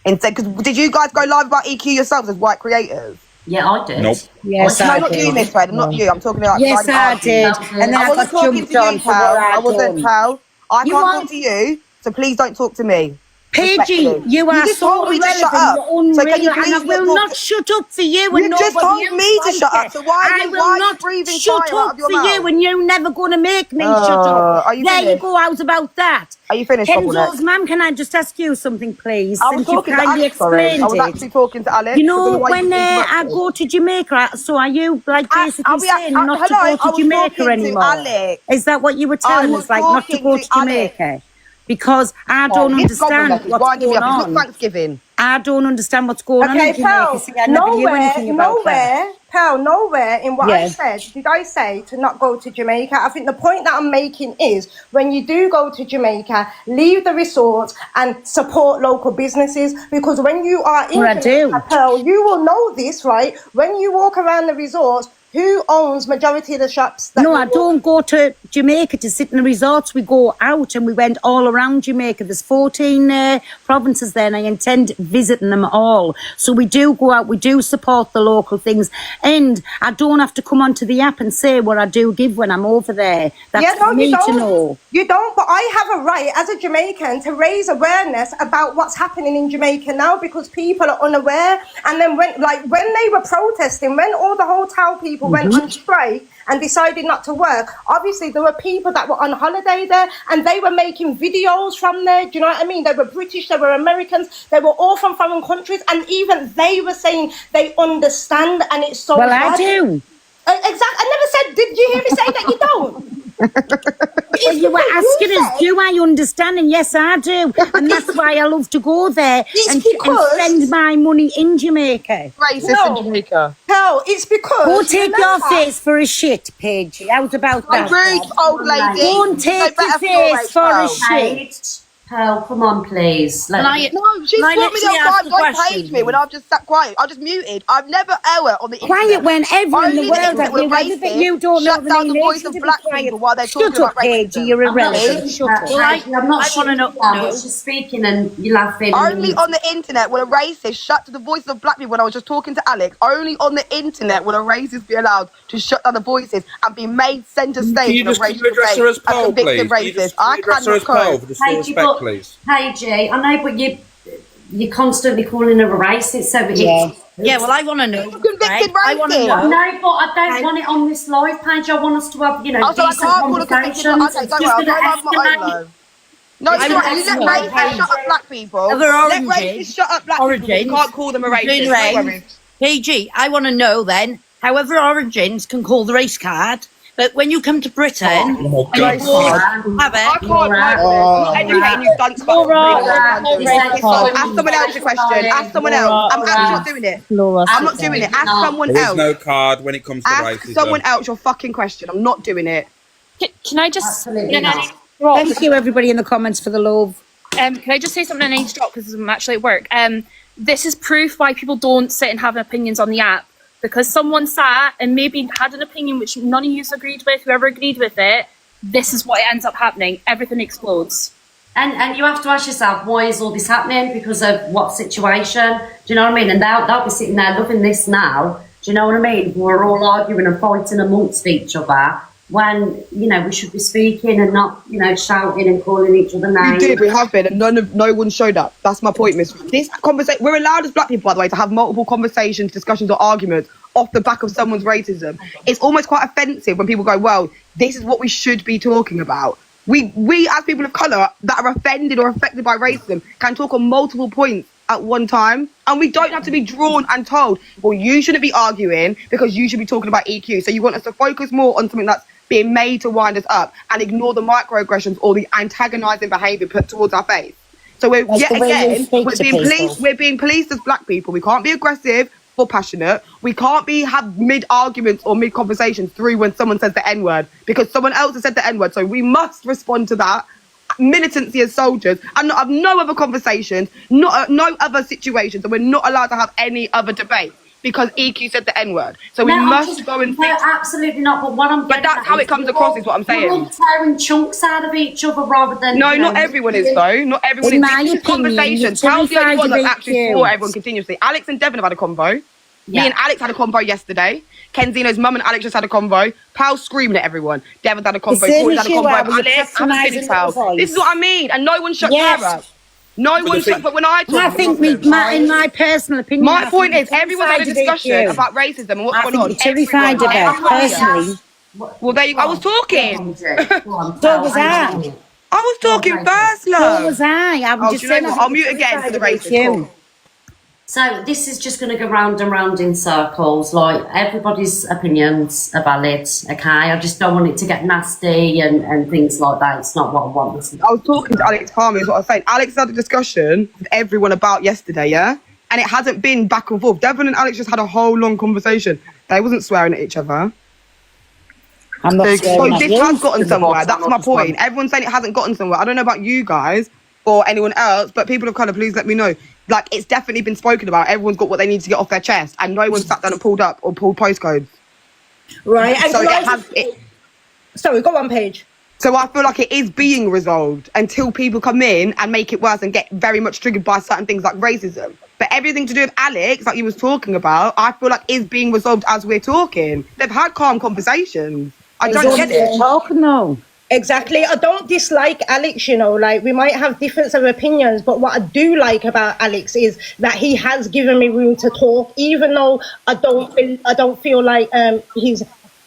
Instead, because did you guys go live about EQ yourselves as white creators? Yeah, I did. Nope. Yes, No, I not did. you, Miss Fred. Not you. I'm talking about... Yes, I did. And then I I wasn't got talking to jumped on you, for what pal. I I wasn't, done. pal. I You can't are- talk to you, so please don't talk to me. Paigey, Respectfully. you are just so told me to shut irrelevant, up. you're So unreal, can you and I please will talk not to- shut up for you and You just nobody told else me to like shut up, it. so why are I you will breathing not shut fire out up of your for you mouth? and you're never going to make me shut up. Are you There you finished? go, how's about that? Are you finished, Kenzo's Bottleneck? mum, can I just ask you something, please? I was Since you've talking to kindly Alex, sorry. I explained was it. actually talking to Alex. You so I don't know, know why when you I interrupted. go to Jamaica, so are you like basically saying not to hello, go I to was Jamaica talking to anymore? Alex. Is that what you were I telling was us, like not to talking go to to Jamaica? Because I don't This understand Bottleneck is what's winding me going up. It's on. not Thanksgiving. I don't understand what's going on in Okay, Jamaica. pal, See, I never knew anything about that. nowhere in what I Yeah. said did I say to not go to Jamaica. I think the point that I'm making is when you do go to Jamaica, leave the resorts and support local businesses, because when you are in Well, I do. Jamaica, Pearl, you will know this, right? When you walk around the resorts, who owns majority of the shops? That No, you I walk- don't go to Jamaica to sit in the resorts. We go out and we went all around Jamaica. There's 14 provinces there and I intend visiting them all. So we do go out, we do support the local things. And I don't have to come onto the app and say what I do give when I'm over there. That's for me to know. You don't, but I have a right as a Jamaican to raise awareness about what's happening in Jamaica now, because people are unaware. And then when they were protesting, when all the hotel people went on strike and decided not to work, obviously there were people that were on holiday there and they were making videos from there. Do you know what I mean? They were British, they were Americans, they were all from foreign countries, and even they were saying they understand, and it's so Well, bad. I do. Exactly. I never said, did you hear me say that you don't? Well, you were asking us, do I understand? And yes, I do. And that's why I love to go there and spend my money in Jamaica. Racist in Jamaica. No, it's because... Go take your face for a shit, Paige. How's about that? Rude, old lady. Go and take your face for a shit. Pearl, come on, please. No, she's brought me the old time. Don't page me when I've just sat quiet. I just muted. I've never ever on the Quiet when everyone in the world that will you raise that you don't know shut the down the name voice is of to be black quiet. people while they're Shut talking up, about Paige, racism. you're irrelevant. Shut up. I'm not shutting up now. She's speaking and you're laughing. Only on the internet will a racist shut to the voices of black people. When I was just talking to Alex, only on the internet will a racist be allowed to shut down the voices and be made centre Can stage you in a just racial address her as debate. A Pearl, convicted please? Can you racist. just I address her cannot as Pearl cope. for just respect, please? Paigey, I know, but you're constantly calling her a racist, so it's... Yeah, well, I want to know. Convicted racist. I want to know. No, but I don't want it on this live page. I want us to have, Oh, so I decent can't call a convicted. conversations. Okay, It's don't just worry. gonna I'll have my own escalate. though. No, I you want let to know. racists shut up black people. Other Let origins. racists shut up black people. You can't call them a racist. Don't worry. PG, I want to know then, however origins can call the race card, but when you come to Britain, and you God. have I it. can't I'm educating you dunce Ask someone else a question. Ask someone else. I'm actually not doing it. I'm not doing it. Ask someone There is else. no card when it comes to Ask racism. someone else your fucking question. I'm not doing it. Can I just... Thank you, everybody in the comments, for the love. Can I just say something I need to stop because I'm actually at work? This is proof why people don't sit and have opinions on the app, because someone sat and maybe had an opinion which none of you agreed with, whoever agreed with it, this is what ends up happening. Everything explodes. And you have to ask yourself, why is all this happening? Because of what situation? Do you know what I mean? And they'll be sitting there loving this now. Do you know what I mean? We're all arguing and fighting amongst each other when, we should be speaking and not, shouting and calling each other names. We have been, and no one showed up. That's my point, Miss. This conversation, we're allowed as black people, by the way, to have multiple conversations, discussions, or arguments off the back of someone's racism. It's almost quite offensive when people go, well, this is what we should be talking about. We as people of colour that are offended or affected by racism can talk on multiple points at one time. And we don't have to be drawn and told, well, you shouldn't be arguing because you should be talking about EQ. So you want us to focus more on something that's being made to wind us up and ignore the microaggressions or the antagonising behaviour put towards our face. So we're That's yet the way you again, speak we're to being people. policed. We're being policed as black people. We can't be aggressive or passionate. We can't have mid arguments or mid conversations through when someone says the N word because someone else has said the N word. So we must respond to that militancy as soldiers and not have no other conversations, no other situations, and we're not allowed to have any other debate because EQ said the N word. So we must go and No, absolutely not. But what I'm But that's how it comes across, is what I'm saying. We're tearing chunks out of each other rather than. No, not everyone is though. Not everyone In is. my This is opinion, conversation. you're Tell the only one that's terrified of actually EQ. for everyone continuously. Alex and Devon have had a convo. Me and Alex had a convo yesterday. Kenzino's mum and Alex just had a convo. Pal's screaming at everyone. Devon's had a convo. same Corey's had a as you convo. are with your Alex, I'm patronising finished, Pal. little voice. This is what I mean. And no one shuts Yes. her up. No one shuts. But when I talk, I think in my personal opinion, my I point think is, everyone's had a terrified of discussion EQ. about racism and what's I going think on. you're terrified of it, personally. Well, there you go. I was talking. So was I. I was talking first, love. So was I. I'm Oh, just do you know saying. what? I I'll think mute again for the terrified of racist. EQ. Cool. So this is just going to go round and round in circles. Like, everybody's opinions are valid, okay? I just don't want it to get nasty and things like that. It's not what I want. I was talking to Alex Palmer, is what I was saying. Alex had a discussion with everyone about yesterday, yeah? And it hasn't been back and forth. Devon and Alex just had a whole long conversation. They wasn't swearing at each other. I'm not So swearing at this you. has gotten somewhere. That's my point. Everyone's saying it hasn't gotten somewhere. I don't know about you guys or anyone else, but people of colour, please let me know. Like, it's definitely been spoken about. Everyone's got what they need to get off their chest, and no one sat down and pulled up or pulled postcodes. Right. And So can I it has. just- Sorry, go on, Paige. So I feel like it is being resolved until people come in and make it worse and get very much triggered by certain things like racism. But everything to do with Alex, like you was talking about, I feel like is being resolved as we're talking. They've had calm conversations. I don't get it. Talking though. Exactly. I don't dislike Alex, you know, like we might have difference of opinions, but what I do like about Alex is that he has given me room to talk, even though I don't feel like he's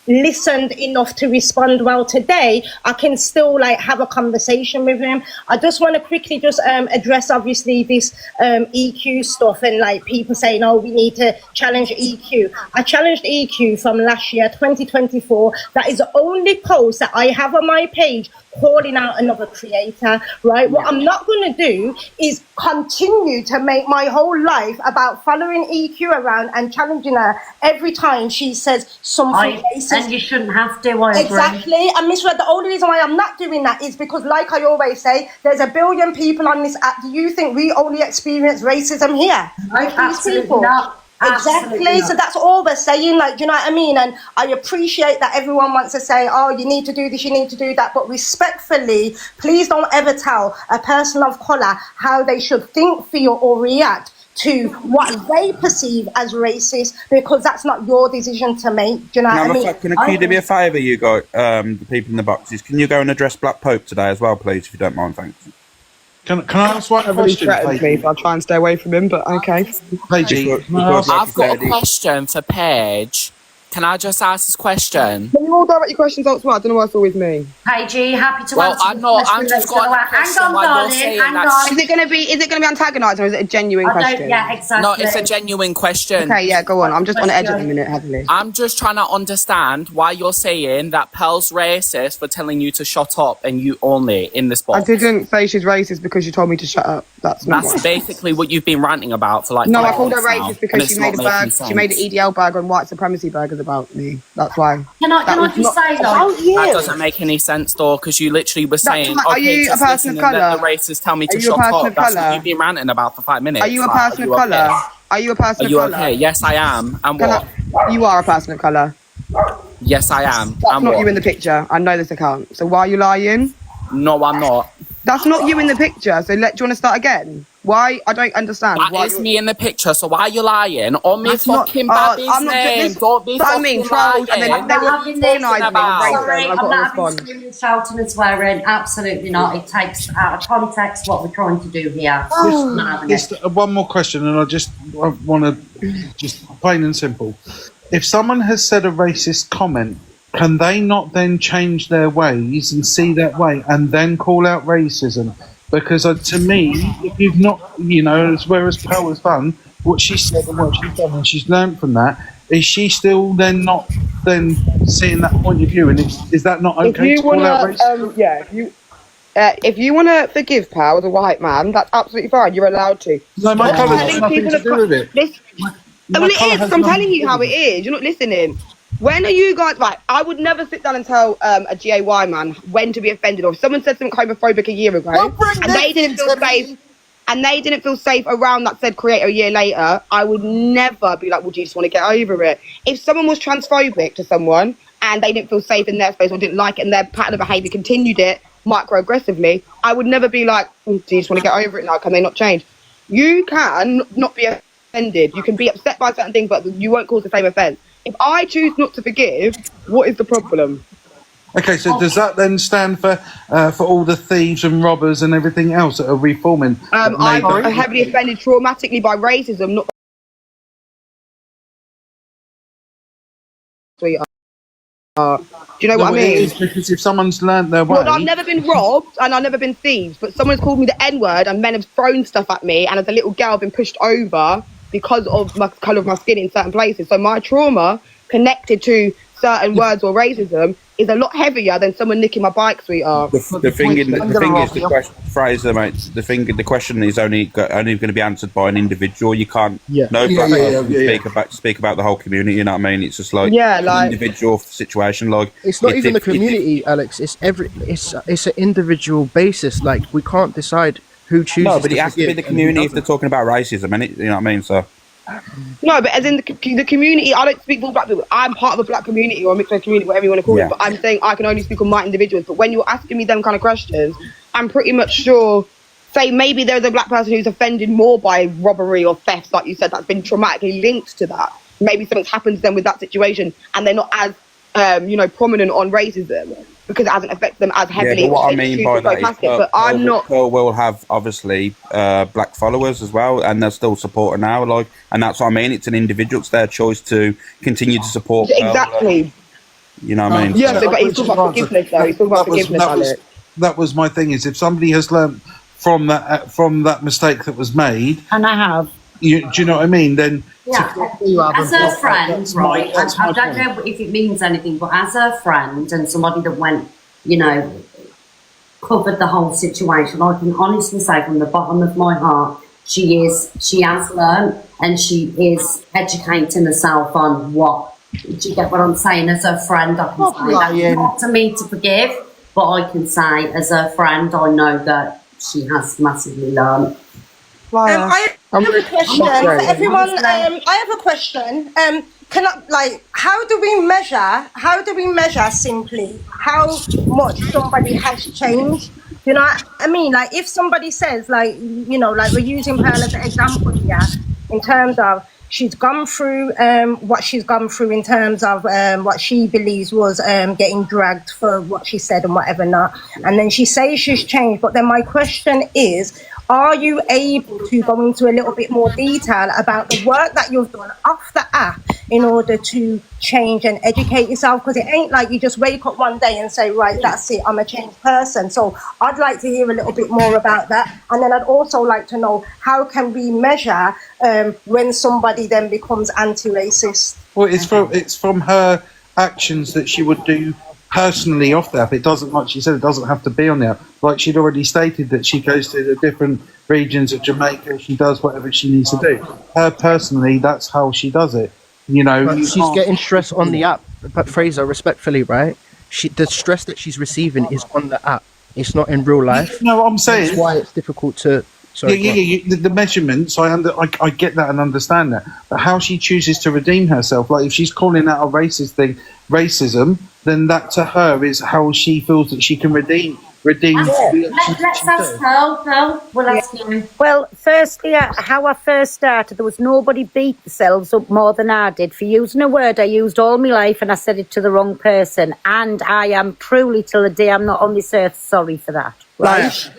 listened enough to respond well today. I can still like have a conversation with him. I just want to quickly just address obviously this EQ stuff and like people saying, oh, we need to challenge EQ. I challenged EQ from last year, 2024. That is the only post that I have on my page calling out another creator, right? What I'm not going to do is continue to make my whole life about following EQ around and challenging her every time she says something racist. And you shouldn't have to, I agree. Exactly. And Miss Red, the only reason why I'm not doing that is because, like I always say, there's a billion people on this app. Do you think we only experience racism here? Like these Absolutely people? not. Absolutely Exactly. not. So that's all we're saying. Like, do you know what I mean? And I appreciate that everyone wants to say, oh, you need to do this, you need to do that. But respectfully, please don't ever tell a person of colour how they should think, feel, or react to what they perceive as racist, because that's not your decision to make. Do you know what I mean? Can you do me a favour, you guys, the people in the boxes? Can you go and address Black Pope today as well, please, if you don't mind? Thanks. Can I ask one Really question? threatens me, so I'll try and stay away from him, but okay. I've got a question for Paige. Can I just ask this question? Can you all direct your questions elsewhere? I don't know why it's always me. Paigey, happy to Well, answer. I'm not. I'm just got a question Hang on, while you're darling. saying Hang that. on. Is it going to be antagonising or is it a genuine question? Yeah, exactly. No, it's a genuine question. Okay, yeah, go on. I'm just on edge at the minute, Heatherly. I'm just trying to understand why you're saying that Pearl's racist for telling you to shut up and you only in this box. I didn't say she's racist because you told me to shut up. That's not That's what basically what you've been ranting about for like. No, 5 I called her minutes now, racist and because it's she made a not making bag. She made an sense. EDL bag and white supremacy burgers about me. That's why. Can I just say, like, That doesn't make any sense, though, because you literally were saying, Are you a just person listen of and let colour? the racists tell me Are to you a shut person up. of That's colour? what you've been ranting about for 5 minutes. Are you a Like, person of you okay? colour? Are you a person Are of you colour? okay? Yes, I am. And Can what? You are a person of colour. Yes, I am. That's And not what? you in the picture. I know this account. So why are you lying? No, I'm not. That's not you in the picture. So do you want to start again? Why? I don't understand. That why is me in the picture, so why are you lying? On me That's not- fucking I'm not name. just- Don't be but I fucking mean, lying. trolls, and then I'm they not were having this. organising me and racism, Sorry, I've I'm got to not having respond. screaming, shouting and swearing. Absolutely not. It takes out of context what we're trying to do here. Just- Not having it. Just one more question, and I want to just plain and simple. If someone has said a racist comment, can they not then change their ways and see that way and then call out racism? because to me, if you've not, whereas Pearl has done what she said and what she's done, and she's learned from that, is she still then not then seeing that point of view? And is that not If okay you to call out wanna, racism? if you wanna forgive Pal as a white man, that's absolutely fine. You're allowed to. No, my But colour has telling nothing people to do with it. Well, it is. I'm telling you how it is. You're not listening. When are you guys right? I would never sit down and tell a GAY man when to be offended, or if someone said something homophobic a year ago and they didn't feel safe. And they didn't feel safe around that said creator a year later, I would never be like, well, do you just want to get over it? If someone was transphobic to someone and they didn't feel safe in their space or didn't like it and their pattern of behaviour continued it microaggressively, I would never be like, do you just want to get over it now? Can they not change? You can not be offended. You can be upset by certain things, but you won't cause the same offence. If I choose not to forgive, what is the problem? Okay, so does that then stand for all the thieves and robbers and everything else that are reforming? I'm heavily offended traumatically by racism, not by do you know what I mean? It is, because if someone's learnt their way... Well, I've never been robbed and I've never been thieves, but someone's called me the N-word and men have thrown stuff at me, and as a little girl I've been pushed over because of the colour of my skin in certain places. So my trauma connected to certain words or racism is a lot heavier than someone nicking my bike, sweetheart. The thing is, the question, Fraser, mate. The question is only going to be answered by an individual. You can't. Speak about the whole community. You know what I mean? It's just like an individual situation. Like it's not even the community, Alex. It's an individual basis. Like we can't decide who chooses. No, but it has to be the community if they're talking about racism, and you know what I mean. So. No, but as in the community, I don't speak for black people. I'm part of a black community or a mixed race community, whatever you want to call it. But I'm saying I can only speak on my individuals. But when you're asking me them kind of questions, I'm pretty much sure, say maybe there's a black person who's offended more by robbery or theft, like you said, that's been traumatically linked to that. Maybe something's happened to them with that situation and they're not as, prominent on racism because it hasn't affected them as heavily. Yeah, but what I mean by that is Pearl will have obviously black followers as well, and they'll still support her now. Like, and that's what I mean. It's an individual; it's their choice to continue to support. Exactly. You know what I mean? Yeah, but he's talking about forgiveness, though. He's talking about forgiveness, that was my thing. Is if somebody has learnt from that mistake that was made, and I have. Do you know what I mean? Then as a friend, right? I don't know if it means anything, but as a friend and somebody that went, covered the whole situation, I can honestly say from the bottom of my heart, she has learned and she is educating herself on what. Do you get what I'm saying? As a friend, I can say that's not to me to forgive, but I can say as a friend, I know that she has massively learned. I have a question for everyone. I have a question. How do we measure simply how much somebody has changed? You know what I mean? Like if somebody says, like we're using Pearl as an example here, in terms of she's gone through what she's gone through in terms of what she believes was getting dragged for what she said and whatever not. And then she says she's changed. But then my question is, are you able to go into a little bit more detail about the work that you've done off the app in order to change and educate yourself? Because it ain't like you just wake up one day and say, right, that's it, I'm a changed person. So I'd like to hear a little bit more about that. And then I'd also like to know, how can we measure when somebody then becomes anti-racist? Well, it's from her actions that she would do personally off the app. It doesn't, like she said, it doesn't have to be on the app. Like she'd already stated that she goes to the different regions of Jamaica, she does whatever she needs to do. Her personally, that's how she does it. She's getting stress on the app. But Fraser, respectfully, right? The stress that she's receiving is on the app. It's not in real life. No, I'm saying that's why it's difficult to. The measurements, I get that and understand that, but how she chooses to redeem herself, like if she's calling out a racism, then that to her is how she feels that she can redeem. Let's ask Pearl. We'll ask you. Well, firstly, how I first started, there was nobody beat themselves up more than I did for using a word I used all my life, and I said it to the wrong person, and I am truly till the day I'm not on this earth sorry for that. Right?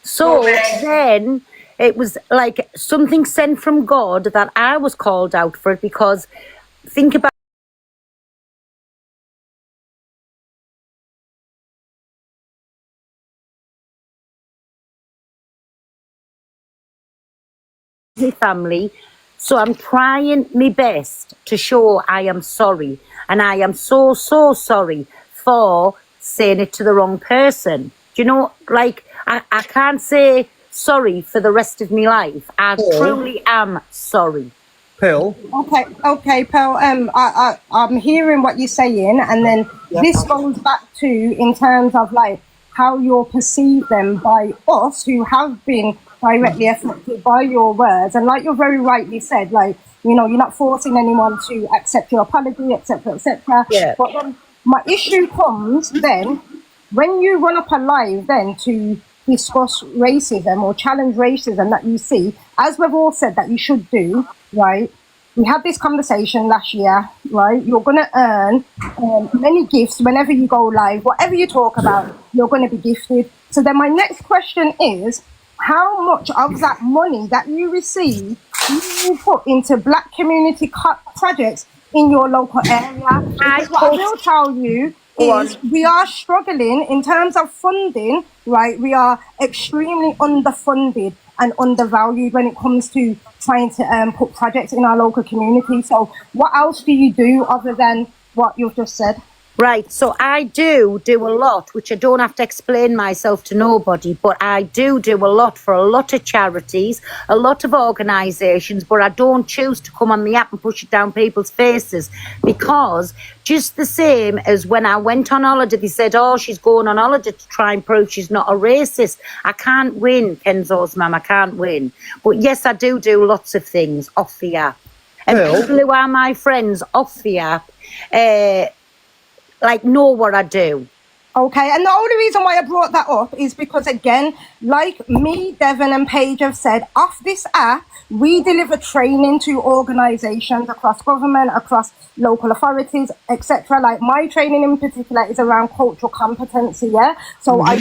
So then it was like something sent from God that I was called out for it, because think about my family. So I'm trying my best to show I am sorry. And I am so, so sorry for saying it to the wrong person. Do you know, like, I can't say sorry for the rest of my life. I truly am sorry. Pearl. Okay, Pearl. I'm hearing what you're saying, and then this goes back to in terms of like how you're perceived then by us who have been directly affected by your words, and like you very rightly said, like, you know, you're not forcing anyone to accept your apology, etc., etc. Yeah. But then my issue comes then when you run up a live then to discuss racism or challenge racism that you see, as we've all said that you should do, right? We had this conversation last year, right? You're going to earn many gifts whenever you go live. Whatever you talk about, you're going to be gifted. So then my next question is, how much of that money that you receive do you put into Black community projects in your local area? Because what I will tell you is we are struggling in terms of funding, right? We are extremely underfunded and undervalued when it comes to trying to put projects in our local community. So what else do you do other than what you've just said? Right, so I do a lot, which I don't have to explain myself to nobody, but I do a lot for a lot of charities, a lot of organisations, but I don't choose to come on the app and push it down people's faces, because just the same as when I went on holiday, they said, oh, she's going on holiday to try and prove she's not a racist. I can't win, Kenzo's mum, I can't win. But yes, I do lots of things off the app. And people who are my friends off the app, like, know what I do. Okay, and the only reason why I brought that up is because, again, like me, Devon and Paige have said, off this app, we deliver training to organisations across government, across local authorities, etc. Like my training in particular is around cultural competency, yeah? So I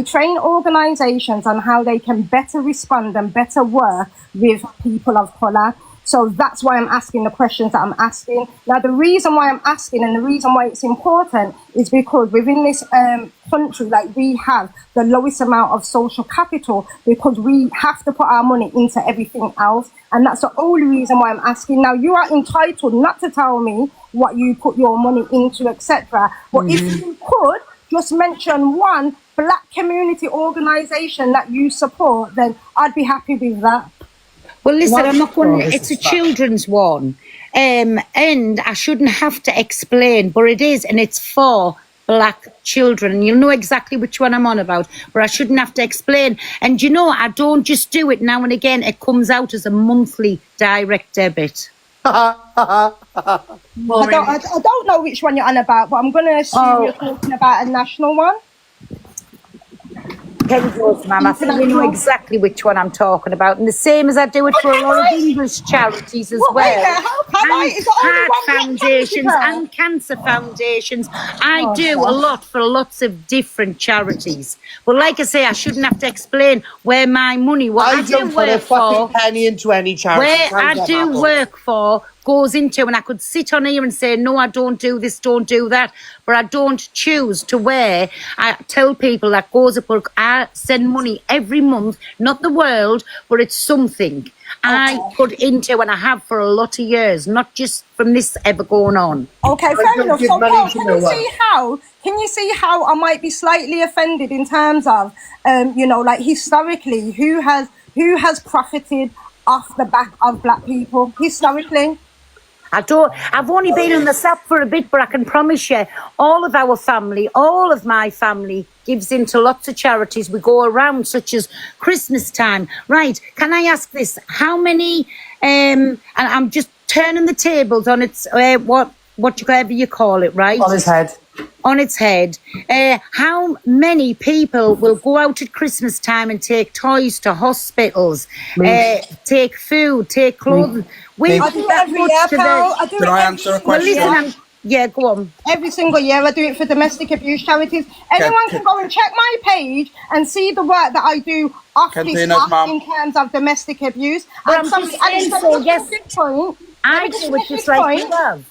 train organisations on how they can better respond and better work with people of colour. So that's why I'm asking the questions that I'm asking. Now, the reason why I'm asking and the reason why it's important is because within this country, like, we have the lowest amount of social capital because we have to put our money into everything else. And that's the only reason why I'm asking. Now, you are entitled not to tell me what you put your money into, etc. But if you could just mention one Black community organisation that you support, then I'd be happy with that. Well, listen, I'm not going to, it's a children's one. And I shouldn't have to explain, but it is, and it's for Black children. And you'll know exactly which one I'm on about, but I shouldn't have to explain. And you know, I don't just do it now and again. It comes out as a monthly direct debit. I don't know which one you're on about, but I'm going to assume you're talking about a national one. Ma'am, I think you know exactly which one I'm talking about, and the same as I do it for a lot of English charities as well. Heart foundations and cancer foundations. I do a lot for lots of different charities. But like I say, I shouldn't have to explain where my money, what I do put a work fucking for, penny into any charity. where I do work for goes into, and I could sit on here and say, no, I don't do this, don't do that, but I don't choose to where I tell people that goes up, I send money every month, not the world, but it's something I put into, and I have for a lot of years, not just from this ever going on. Okay, fair enough. So, Paul, can you see how I might be slightly offended in terms of, you know, like historically, who has profited off the back of Black people historically? I've only been on the app for a bit, but I can promise you, all of my family gives into lots of charities. We go around, such as Christmas time. Right, can I ask this? How many, and I'm just turning the tables on its, whatever you call it, right? On its head. On its head. How many people will go out at Christmas time and take toys to hospitals, take food, take clothing? I do it every year, Pearl. Can I answer a question? Well, listen, yeah, go on. Every single year I do it for domestic abuse charities. Anyone can go and check my page and see the work that I do off this app in terms of domestic abuse. Well, I'm just saying, so yes, I do it just like you love.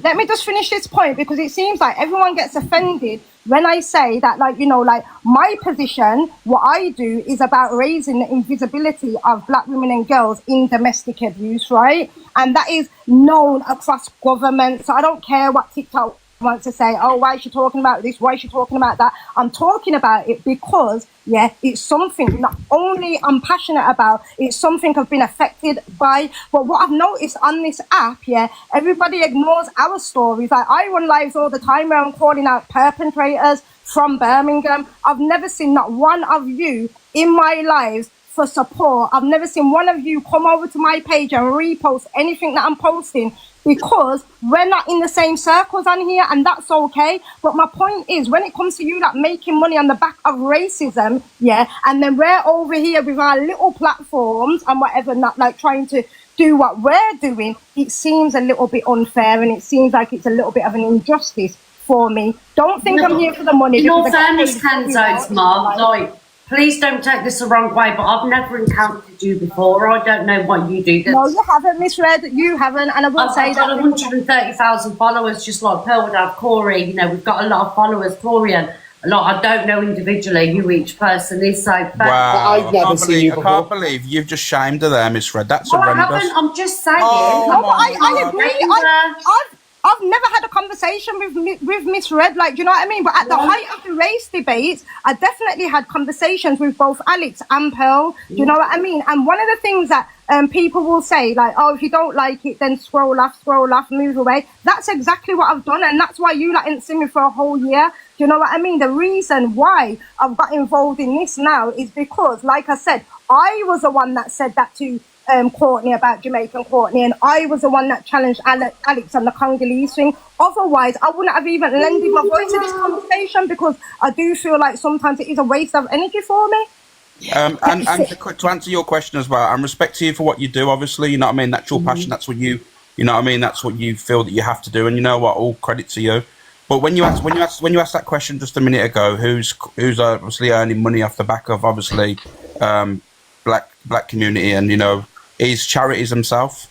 let me just finish this point, because it seems like everyone gets offended when I say that, like, you know, like my position, what I do is about raising the invisibility of black women and girls in domestic abuse, right? And that is known across government. So I don't care what TikTok wants to say, oh, why is she talking about this? Why is she talking about that? I'm talking about it because, yeah, it's something not only I'm passionate about, it's something I've been affected by. But what I've noticed on this app, yeah, everybody ignores our stories. Like, I run lives all the time where I'm calling out perpetrators from Birmingham. I've never seen not one of you in my lives for support. I've never seen one of you come over to my page and repost anything that I'm posting, because we're not in the same circles on here, and that's okay. But my point is, when it comes to you like making money on the back of racism, yeah, and then we're over here with our little platforms and whatever, not like trying to do what we're doing, it seems a little bit unfair, and it seems like it's a little bit of an injustice for me. Don't think I'm here for the money. In all fairness, Kenzo's mum, like, please don't take this the wrong way, but I've never encountered you before. I don't know what you do. No, you haven't, Miss Red. You haven't, and I will say that. I've got 130,000 followers, just like Pearl would have. Corey, you know, we've got a lot of followers. Corey, and a lot. I don't know individually who each person is. So Wow, I've never seen you I before. can't believe you've just shamed her there, Miss Red. That's No, I horrendous. haven't. I'm just saying. Oh, No, but my I God. agree. I've never had a conversation with Miss Red, like, do you know what I mean? But at the height of the race debates, I definitely had conversations with both Alex and Pearl. Do you know what I mean? And one of the things that people will say, like, oh, if you don't like it, then scroll off, move away. That's exactly what I've done, and that's why you like didn't see me for a whole year. Do you know what I mean? The reason why I've got involved in this now is because, like I said, I was the one that said that to Courtney about Jamaican Courtney, and I was the one that challenged Alex on the Congolese thing. Otherwise, I wouldn't have even lended my voice to this conversation, because I do feel like sometimes it is a waste of energy for me. And to answer your question as well, and respect to you for what you do, obviously, you know what I mean? That's your passion. That's what you know what I mean? That's what you feel that you have to do. And you know what? All credit to you. But when you asked that question just a minute ago, who's obviously earning money off the back of obviously black community, and you know, is charities themselves.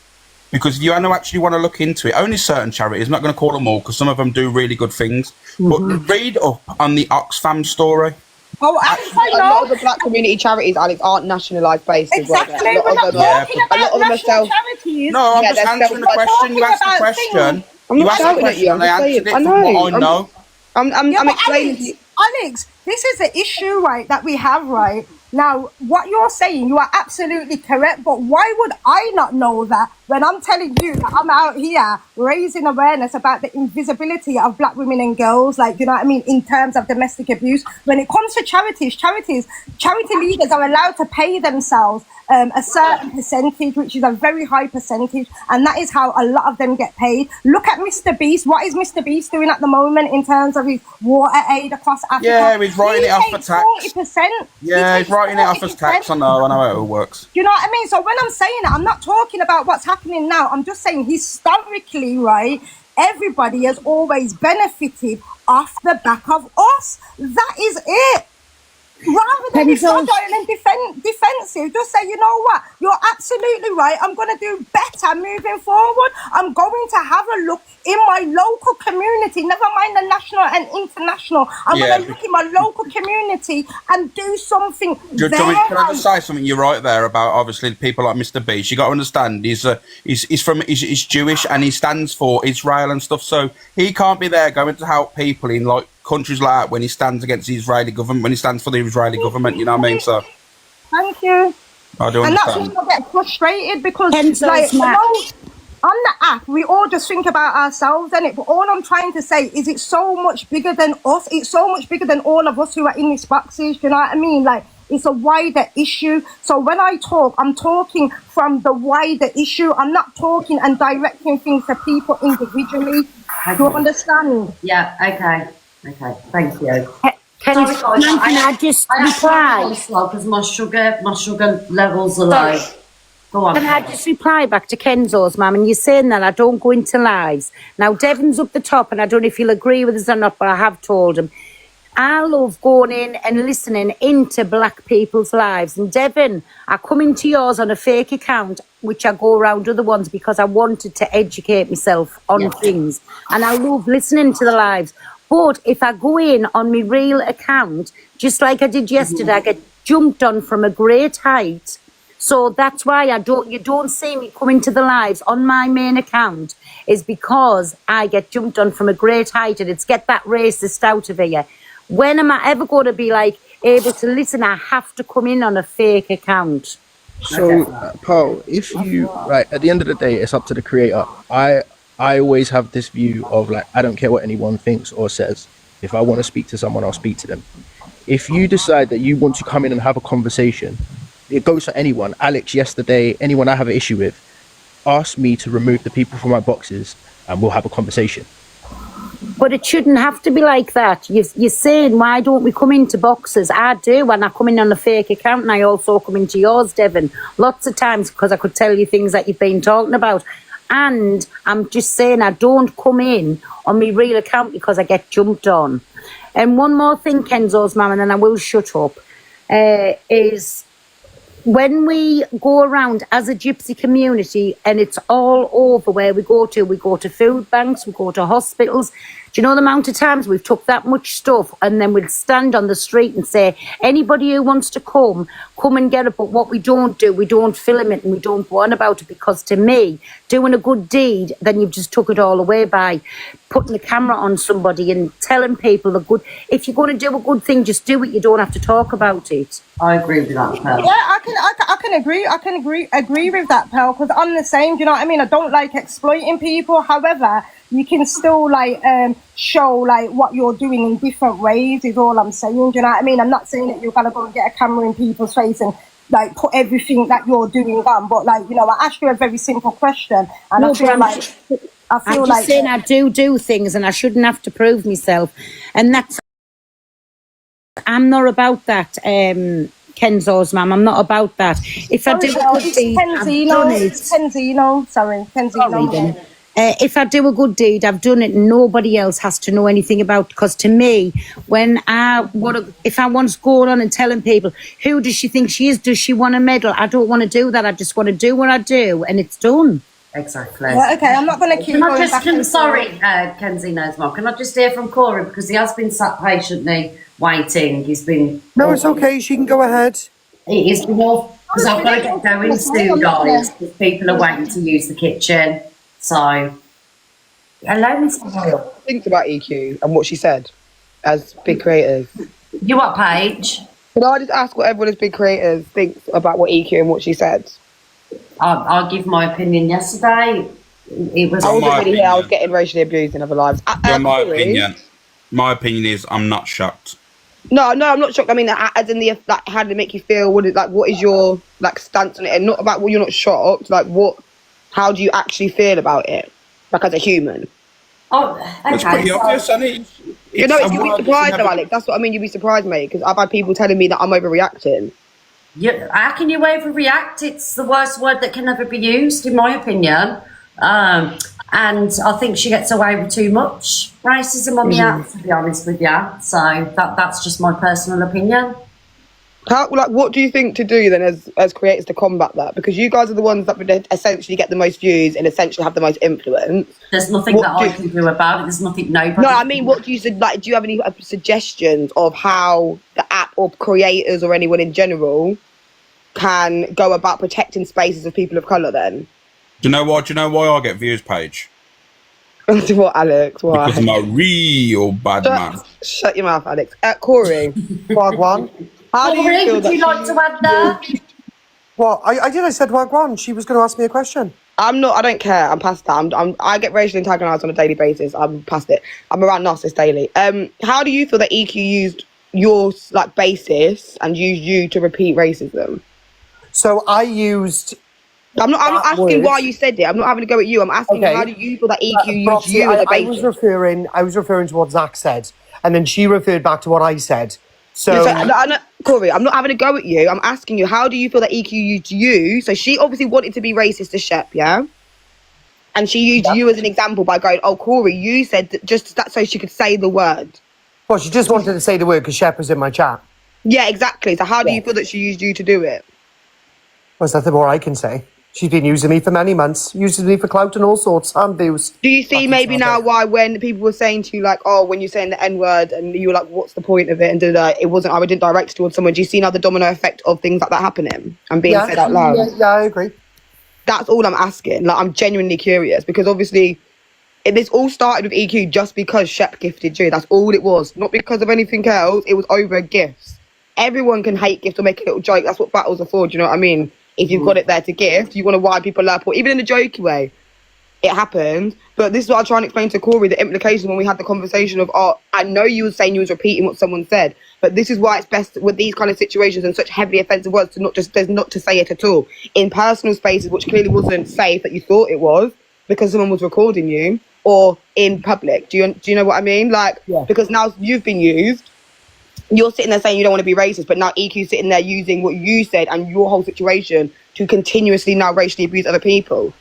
Because if you actually want to look into it, only certain charities, I'm not going to call them all because some of them do really good things, but read up on the Oxfam story. Oh, a lot of the black community charities, Alex, aren't nationalised based as well. Exactly. We're not talking about national charities. No, I'm just answering the question. You asked the question. I'm not shouting at you. I'm just saying. I know. I'm explaining to you. Alex, this is the issue, right, that we have, right? Now, what you're saying, you are absolutely correct, but why would I not know that when I'm telling you that I'm out here raising awareness about the invisibility of black women and girls, like, you know what I mean, in terms of domestic abuse? When it comes to charity leaders are allowed to pay themselves a certain percentage, which is a very high percentage, and that is how a lot of them get paid. Look at Mr. Beast. What is Mr. Beast doing at the moment in terms of his water aid across Africa? Yeah, he's writing it off for tax. 40%. Yeah, he's writing it off as tax. I know how it all works. You know what I mean? So when I'm saying that, I'm not talking about what's happening now. I'm just saying historically, right, everybody has always benefited off the back of us. That is it. Rather than be so and defensive, just say, you know what, you're absolutely right. I'm going to do better moving forward. I'm going to have a look in my local community, never mind the national and international. I'm going to look in my local community and do something there. Can I just say something? You're right there about obviously people like Mr. Beast. You got to understand, he's Jewish and he stands for Israel and stuff. So he can't be there going to help people in like countries like that when he stands against the Israeli government, when he stands for the Israeli government. You know what I mean? So thank you. I do understand. And that's when I get frustrated because, like, you know, on the app, we all just think about ourselves, and but all I'm trying to say is it's so much bigger than us. It's so much bigger than all of us who are in these boxes. You know what I mean? Like, it's a wider issue. So when I talk, I'm talking from the wider issue. I'm not talking and directing things to people individually. Okay. Do you understand? Yeah. Okay. Thank you. Can I just reply? Because my sugar levels are low. Go on. Can I just reply back to Kenzo's mum? And you're saying that I don't go into lives. Now, Devon's up the top, and I don't know if he'll agree with us or not, but I have told him. I love going in and listening into black people's lives. And Devon, I come into yours on a fake account which I go around other ones because I wanted to educate myself on things. And I love listening to the lives. But if I go in on my real account, just like I did yesterday, I get jumped on from a great height. So that's why you don't see me coming to the lives on my main account, is because I get jumped on from a great height, and it's get that racist out of here. When am I ever going to be like able to listen? I have to come in on a fake account. So, Paul, if you right at the end of the day, it's up to the creator. I always have this view of like, I don't care what anyone thinks or says. If I want to speak to someone, I'll speak to them. If you decide that you want to come in and have a conversation, it goes for anyone. Alex yesterday, anyone I have an issue with, ask me to remove the people from my boxes, and we'll have a conversation. But it shouldn't have to be like that. You're saying, why don't we come into boxes? I do when I come in on a fake account, and I also come into yours, Devon, lots of times, because I could tell you things that you've been talking about. And I'm just saying, I don't come in on my real account because I get jumped on. And one more thing, Kenzo's mum, and then I will shut up, is when we go around as a gypsy community, and it's all over where we go to food banks, we go to hospitals. Do you know the amount of times we've took that much stuff, and then we'll stand on the street and say, anybody who wants to come and get it. But what we don't do, we don't film it and we don't go on about it, because to me, doing a good deed, then you've just took it all away by putting the camera on somebody and telling people the good. If you're going to do a good thing, just do it. You don't have to talk about it. I agree with that, Pearl. Yeah, I can agree with that, Pearl, because I'm the same. Do you know what I mean? I don't like exploiting people. However, you can still show what you're doing in different ways, is all I'm saying. Do you know what I mean? I'm not saying that you're gonna go and get a camera in people's face and put everything that you're doing on, but I asked you a very simple question, and No, I feel I'm just saying I do things, and I shouldn't have to prove myself, and that's. I'm not about that, Kenzo's mum. I'm not about that. If I do a good deed, I've done it. Kenzino, sorry, Kenzino. If I do a good deed, I've done it. Nobody else has to know anything about. Because to me, if I want going on and telling people, who does she think she is? Does she want a medal? I don't want to do that. I just want to do what I do, and it's done. Exactly. Yeah, okay, I'm not going to keep going back and sorry, Kenzie knows more. Can I just hear from Corey, because he has been sat patiently waiting. He's been. No, it's okay. She can go ahead. He's been off because I've got to get going soon, guys. People are waiting to use the kitchen. So, hello, Mr. Boyle. Think about EQ and what she said as big creators. You what, Paige? Can I just ask what everyone as big creators thinks about what EQ and what she said? I'll give my opinion. Yesterday, it was. I wasn't really here. I was getting racially abused in other lives. My opinion is I'm not shocked. No, I'm not shocked. I mean, as in how did it make you feel? What is your stance on it? And not about you're not shocked. How do you actually feel about it, as a human? Oh, okay. It's pretty obvious, isn't it? You'd be surprised though, Alex. That's what I mean. You'd be surprised, mate, because I've had people telling me that I'm overreacting. How can you overreact? It's the worst word that can ever be used, in my opinion. And I think she gets away with too much racism on the app, to be honest with you. So that's just my personal opinion. What do you think to do then as creators to combat that? Because you guys are the ones that would essentially get the most views and essentially have the most influence. There's nothing I can do about it. There's nothing nobody. No, I mean, what do you do you have any suggestions of how the app or creators or anyone in general can go about protecting spaces of people of colour then? Do you know why I get views, Paige? What, Alex? Why? Because I'm a real bad man. Shut your mouth, Alex. Corey. Wagwan. How do you feel would you like to add that? What? I said Wagwan. She was going to ask me a question. I don't care. I'm past that. I get racially antagonised on a daily basis. I'm past it. I'm around narcissists daily. How do you feel that EQ used your basis and used you to repeat racism? So I used. I'm asking why you said it. I'm not having to go at you. I'm asking how do you feel that EQ used you as a basis? I was referring to what Zach said, and then she referred back to what I said. So Corey, I'm not having a go at you. I'm asking you, how do you feel that EQ used you? So she obviously wanted to be racist to Shep, yeah? And she used you as an example by going, oh, Corey, you said that just that so she could say the word. Well, she just wanted to say the word because Shep was in my chat. Yeah, exactly. So how do you feel that she used you to do it? Well, is that the more I can say? She's been using me for many months, using me for clout and all sorts, and views. Do you see maybe now why when people were saying to you like, oh, when you're saying the N word and you were like, what's the point of it? And it wasn't, I didn't direct it towards someone. Do you see now the domino effect of things like that happening and being said out loud? Yeah, I agree. That's all I'm asking. Like, I'm genuinely curious because obviously this all started with EQ just because Shep gifted you. That's all it was. Not because of anything else. It was over gifts. Everyone can hate gifts or make a little joke. That's what battles are for. Do you know what I mean? If you've got it there to gift, you want to wind people up, or even in a jokey way. It happened. But this is what I try and explain to Corey, the implication when we had the conversation of, oh, I know you were saying you was repeating what someone said, but this is why it's best with these kind of situations and such heavily offensive words to not to say it at all. In personal spaces, which clearly wasn't safe that you thought it was, because someone was recording you, or in public. Do you know what I mean? Like, because now you've been used, you're sitting there saying you don't want to be racist, but now EQ's sitting there using what you said and your whole situation to continuously now racially abuse other people.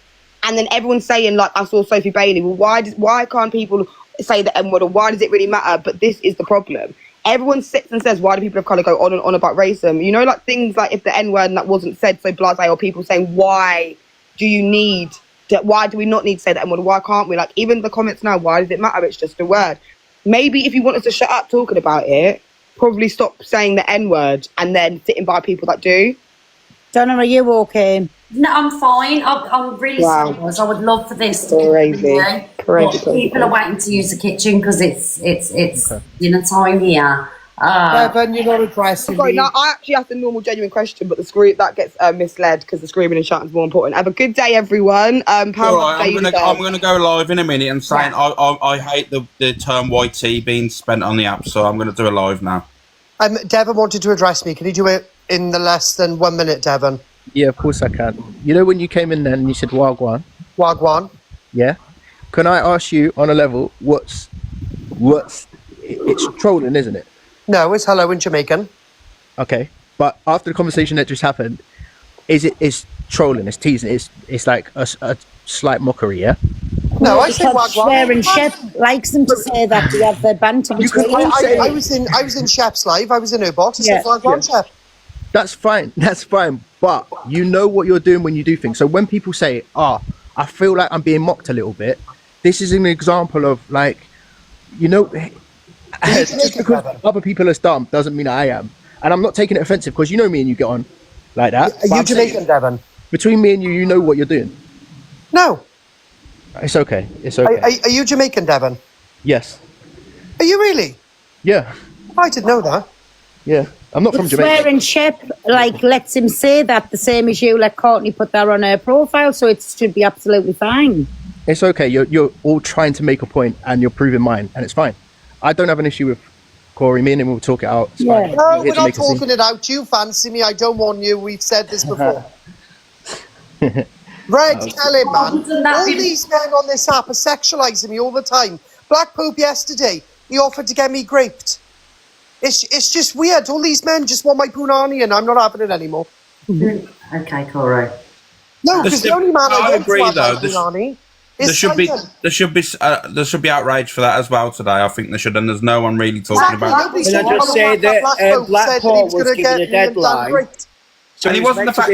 And then everyone's saying, like, I saw Sophie Bailey. Well, why can't people say the N-word, or why does it really matter? But this is the problem. Everyone sits and says, why do people of colour go on and on about racism? You know, like things like if the N-word and that wasn't said so blasé, or people saying, why do we not need to say the N-word? Why can't we? Like, even the comments now, why does it matter? It's just a word. Maybe if you want us to shut up talking about it, probably stop saying the N-word and then sitting by people that do. Donna, are you okay? No, I'm fine. I'm really sorry, guys. I would love for this to Crazy. But people are waiting to use the kitchen because it's dinner time here. Evan, you're not addressing Sorry, me. no, I actually asked a normal, genuine question, but that gets misled because the screaming and shouting is more important. Have a good day, everyone. All right, I'm gonna go live in a minute and saying I hate the term YT being spent on the app, so I'm gonna do a live now. Devon wanted to address me. Can you do it in the less than 1 minute, Devon? Yeah, of course I can. You know when you came in then and you said Wagwan? Wagwan. Yeah. Can I ask you on a level, it's trolling, isn't it? No, it's hello in Jamaican. Okay. But after the conversation that just happened, it's trolling, it's teasing, it's like a slight mockery, yeah? No, I said Wagwan. Sharon Shep likes them to say that they have their banter between them. I was in Shep's live, I was in her bot, I said Wagwan, Shep. That's fine, but you know what you're doing when you do things. So when people say, I feel like I'm being mocked a little bit, this is an example of, like, you know, just because other people are dumb doesn't mean I am. And I'm not taking it offensive because you know me and you get on like that. Are you Jamaican, Devon? Between me and you know what you're doing. No. It's okay. It's okay. Are you Jamaican, Devon? Yes. Are you really? Yeah. I didn't know that. Yeah. I'm not from Jamaica. Swearing Shep, like, lets him say that the same as you let Courtney put that on her profile, so it should be absolutely fine. It's okay. You're all trying to make a point and you're proving mine, and it's fine. I don't have an issue with Corey. Me and him will talk it out. It's fine. No, we're not talking it out. You fancy me. I don't want you. We've said this before. Red, tell him, man. All these men on this app are sexualising me all the time. Black Pope yesterday, he offered to get me graped. It's just weird. All these men just want my punani and I'm not having it anymore. Okay, Corey. No, because the only man I agree want though. my punani There is should be outrage for that as well today. I think there should, and there's no one really talking about it. Can I just say that Blackpool was given a deadline? So and he wasn't the fact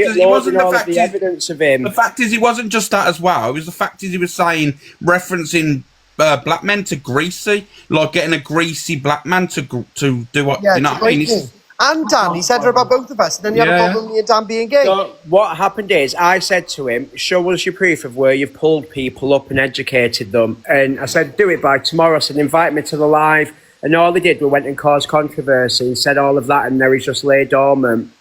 is evidence of him. The fact is he wasn't just that as well. It was the fact is he was saying, referencing black men to greasy, like getting a greasy black man to do what, you know what I mean? And Dan, he said about both of us, and then you had a problem with me and Dan being gay. So what happened is, I said to him, show us your proof of where you've pulled people up and educated them. And I said, do it by tomorrow. I said, invite me to the live. And all they did was went and caused controversy and said all of that, and now he's just lay dormant.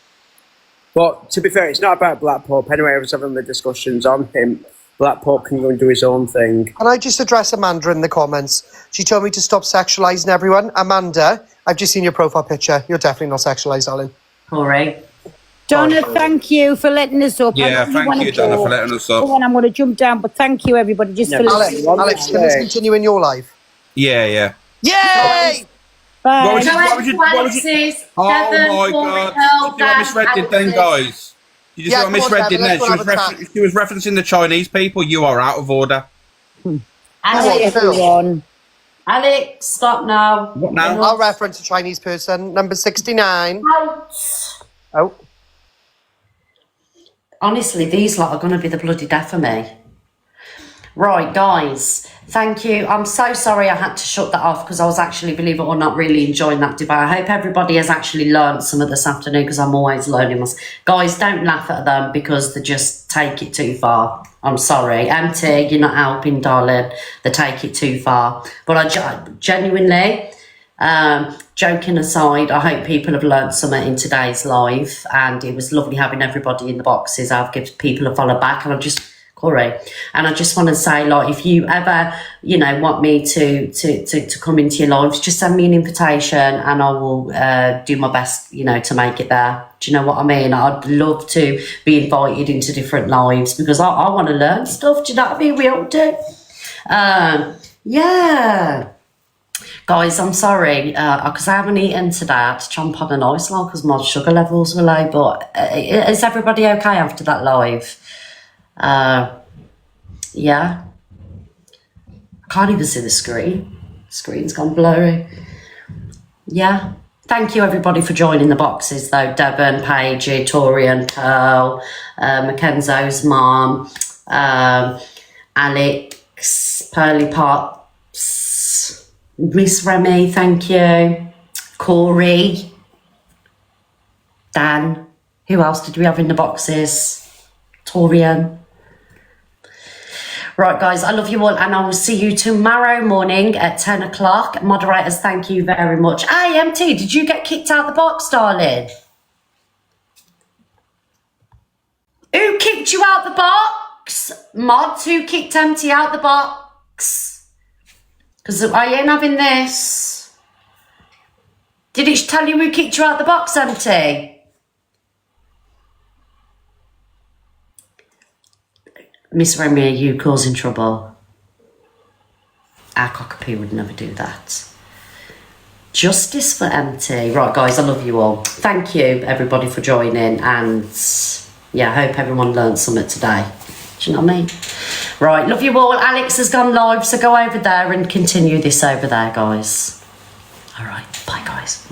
But to be fair, it's not about Black Pope. Anyway, I was having the discussions on him. Black Pope can go and do his own thing. Can I just address Amanda in the comments? She told me to stop sexualising everyone. Amanda, I've just seen your profile picture. You're definitely not sexualised, darling. All right. Donna, thank you for letting us up. Yeah, thank you, Donna, for letting us up. And I'm going to jump down, but thank you, everybody, just for listening. Alex, can this continue in your life? Yeah. Yay! Bye. What was it? Oh my God! Did you misread it then, guys? You just got misread it then. She was referencing the Chinese people. You are out of order. Everyone. Alex, stop now. What now? I'll reference a Chinese person, number 69. Oh. honestly, these lot are going to be the bloody death of me. Right, guys, thank you. I'm so sorry I had to shut that off because I was actually, believe it or not, really enjoying that debate. I hope everybody has actually learned some of this afternoon because I'm always learning. Guys, don't laugh at them because they just take it too far. I'm sorry. MT, you're not helping, darling. They take it too far. But I genuinely, joking aside, I hope people have learned something in today's live, and it was lovely having everybody in the boxes. I've given people a follow back, and Corey, and I just want to say, like, if you ever, you know, want me to come into your lives, just send me an invitation and I will do my best, you know, to make it there. Do you know what I mean? I'd love to be invited into different lives because I want to learn stuff. Do you know what I mean? We all do. Yeah. Guys, I'm sorry because I haven't eaten today. I had to chomp on an ice log because my sugar levels were low. But is everybody okay after that live? Yeah. I can't even see the screen. The screen's gone blurry. Yeah. Thank you everybody for joining the boxes though. Devon, Paige, Torian, Pearl, Mackenzo's mom, Alex, Pearly Pops, Miss Remy, thank you. Corey, Dan. Who else did we have in the boxes? Torian. Right, guys, I love you all, and I will see you tomorrow morning at 10 o'clock. Moderators, thank you very much. Hey, MT, did you get kicked out the box, darling? Who kicked you out the box? Mods, who kicked MT out the box? Because I ain't having this. Did it tell you who kicked you out the box, MT? Miss Remy, are you causing trouble? Our cockapoo would never do that. Justice for MT. Right, guys, I love you all. Thank you, everybody, for joining. And, yeah, I hope everyone learned something today. Do you know what I mean? Right, love you all. Alex has gone live, so go over there and continue this over there, guys. All right, bye, guys.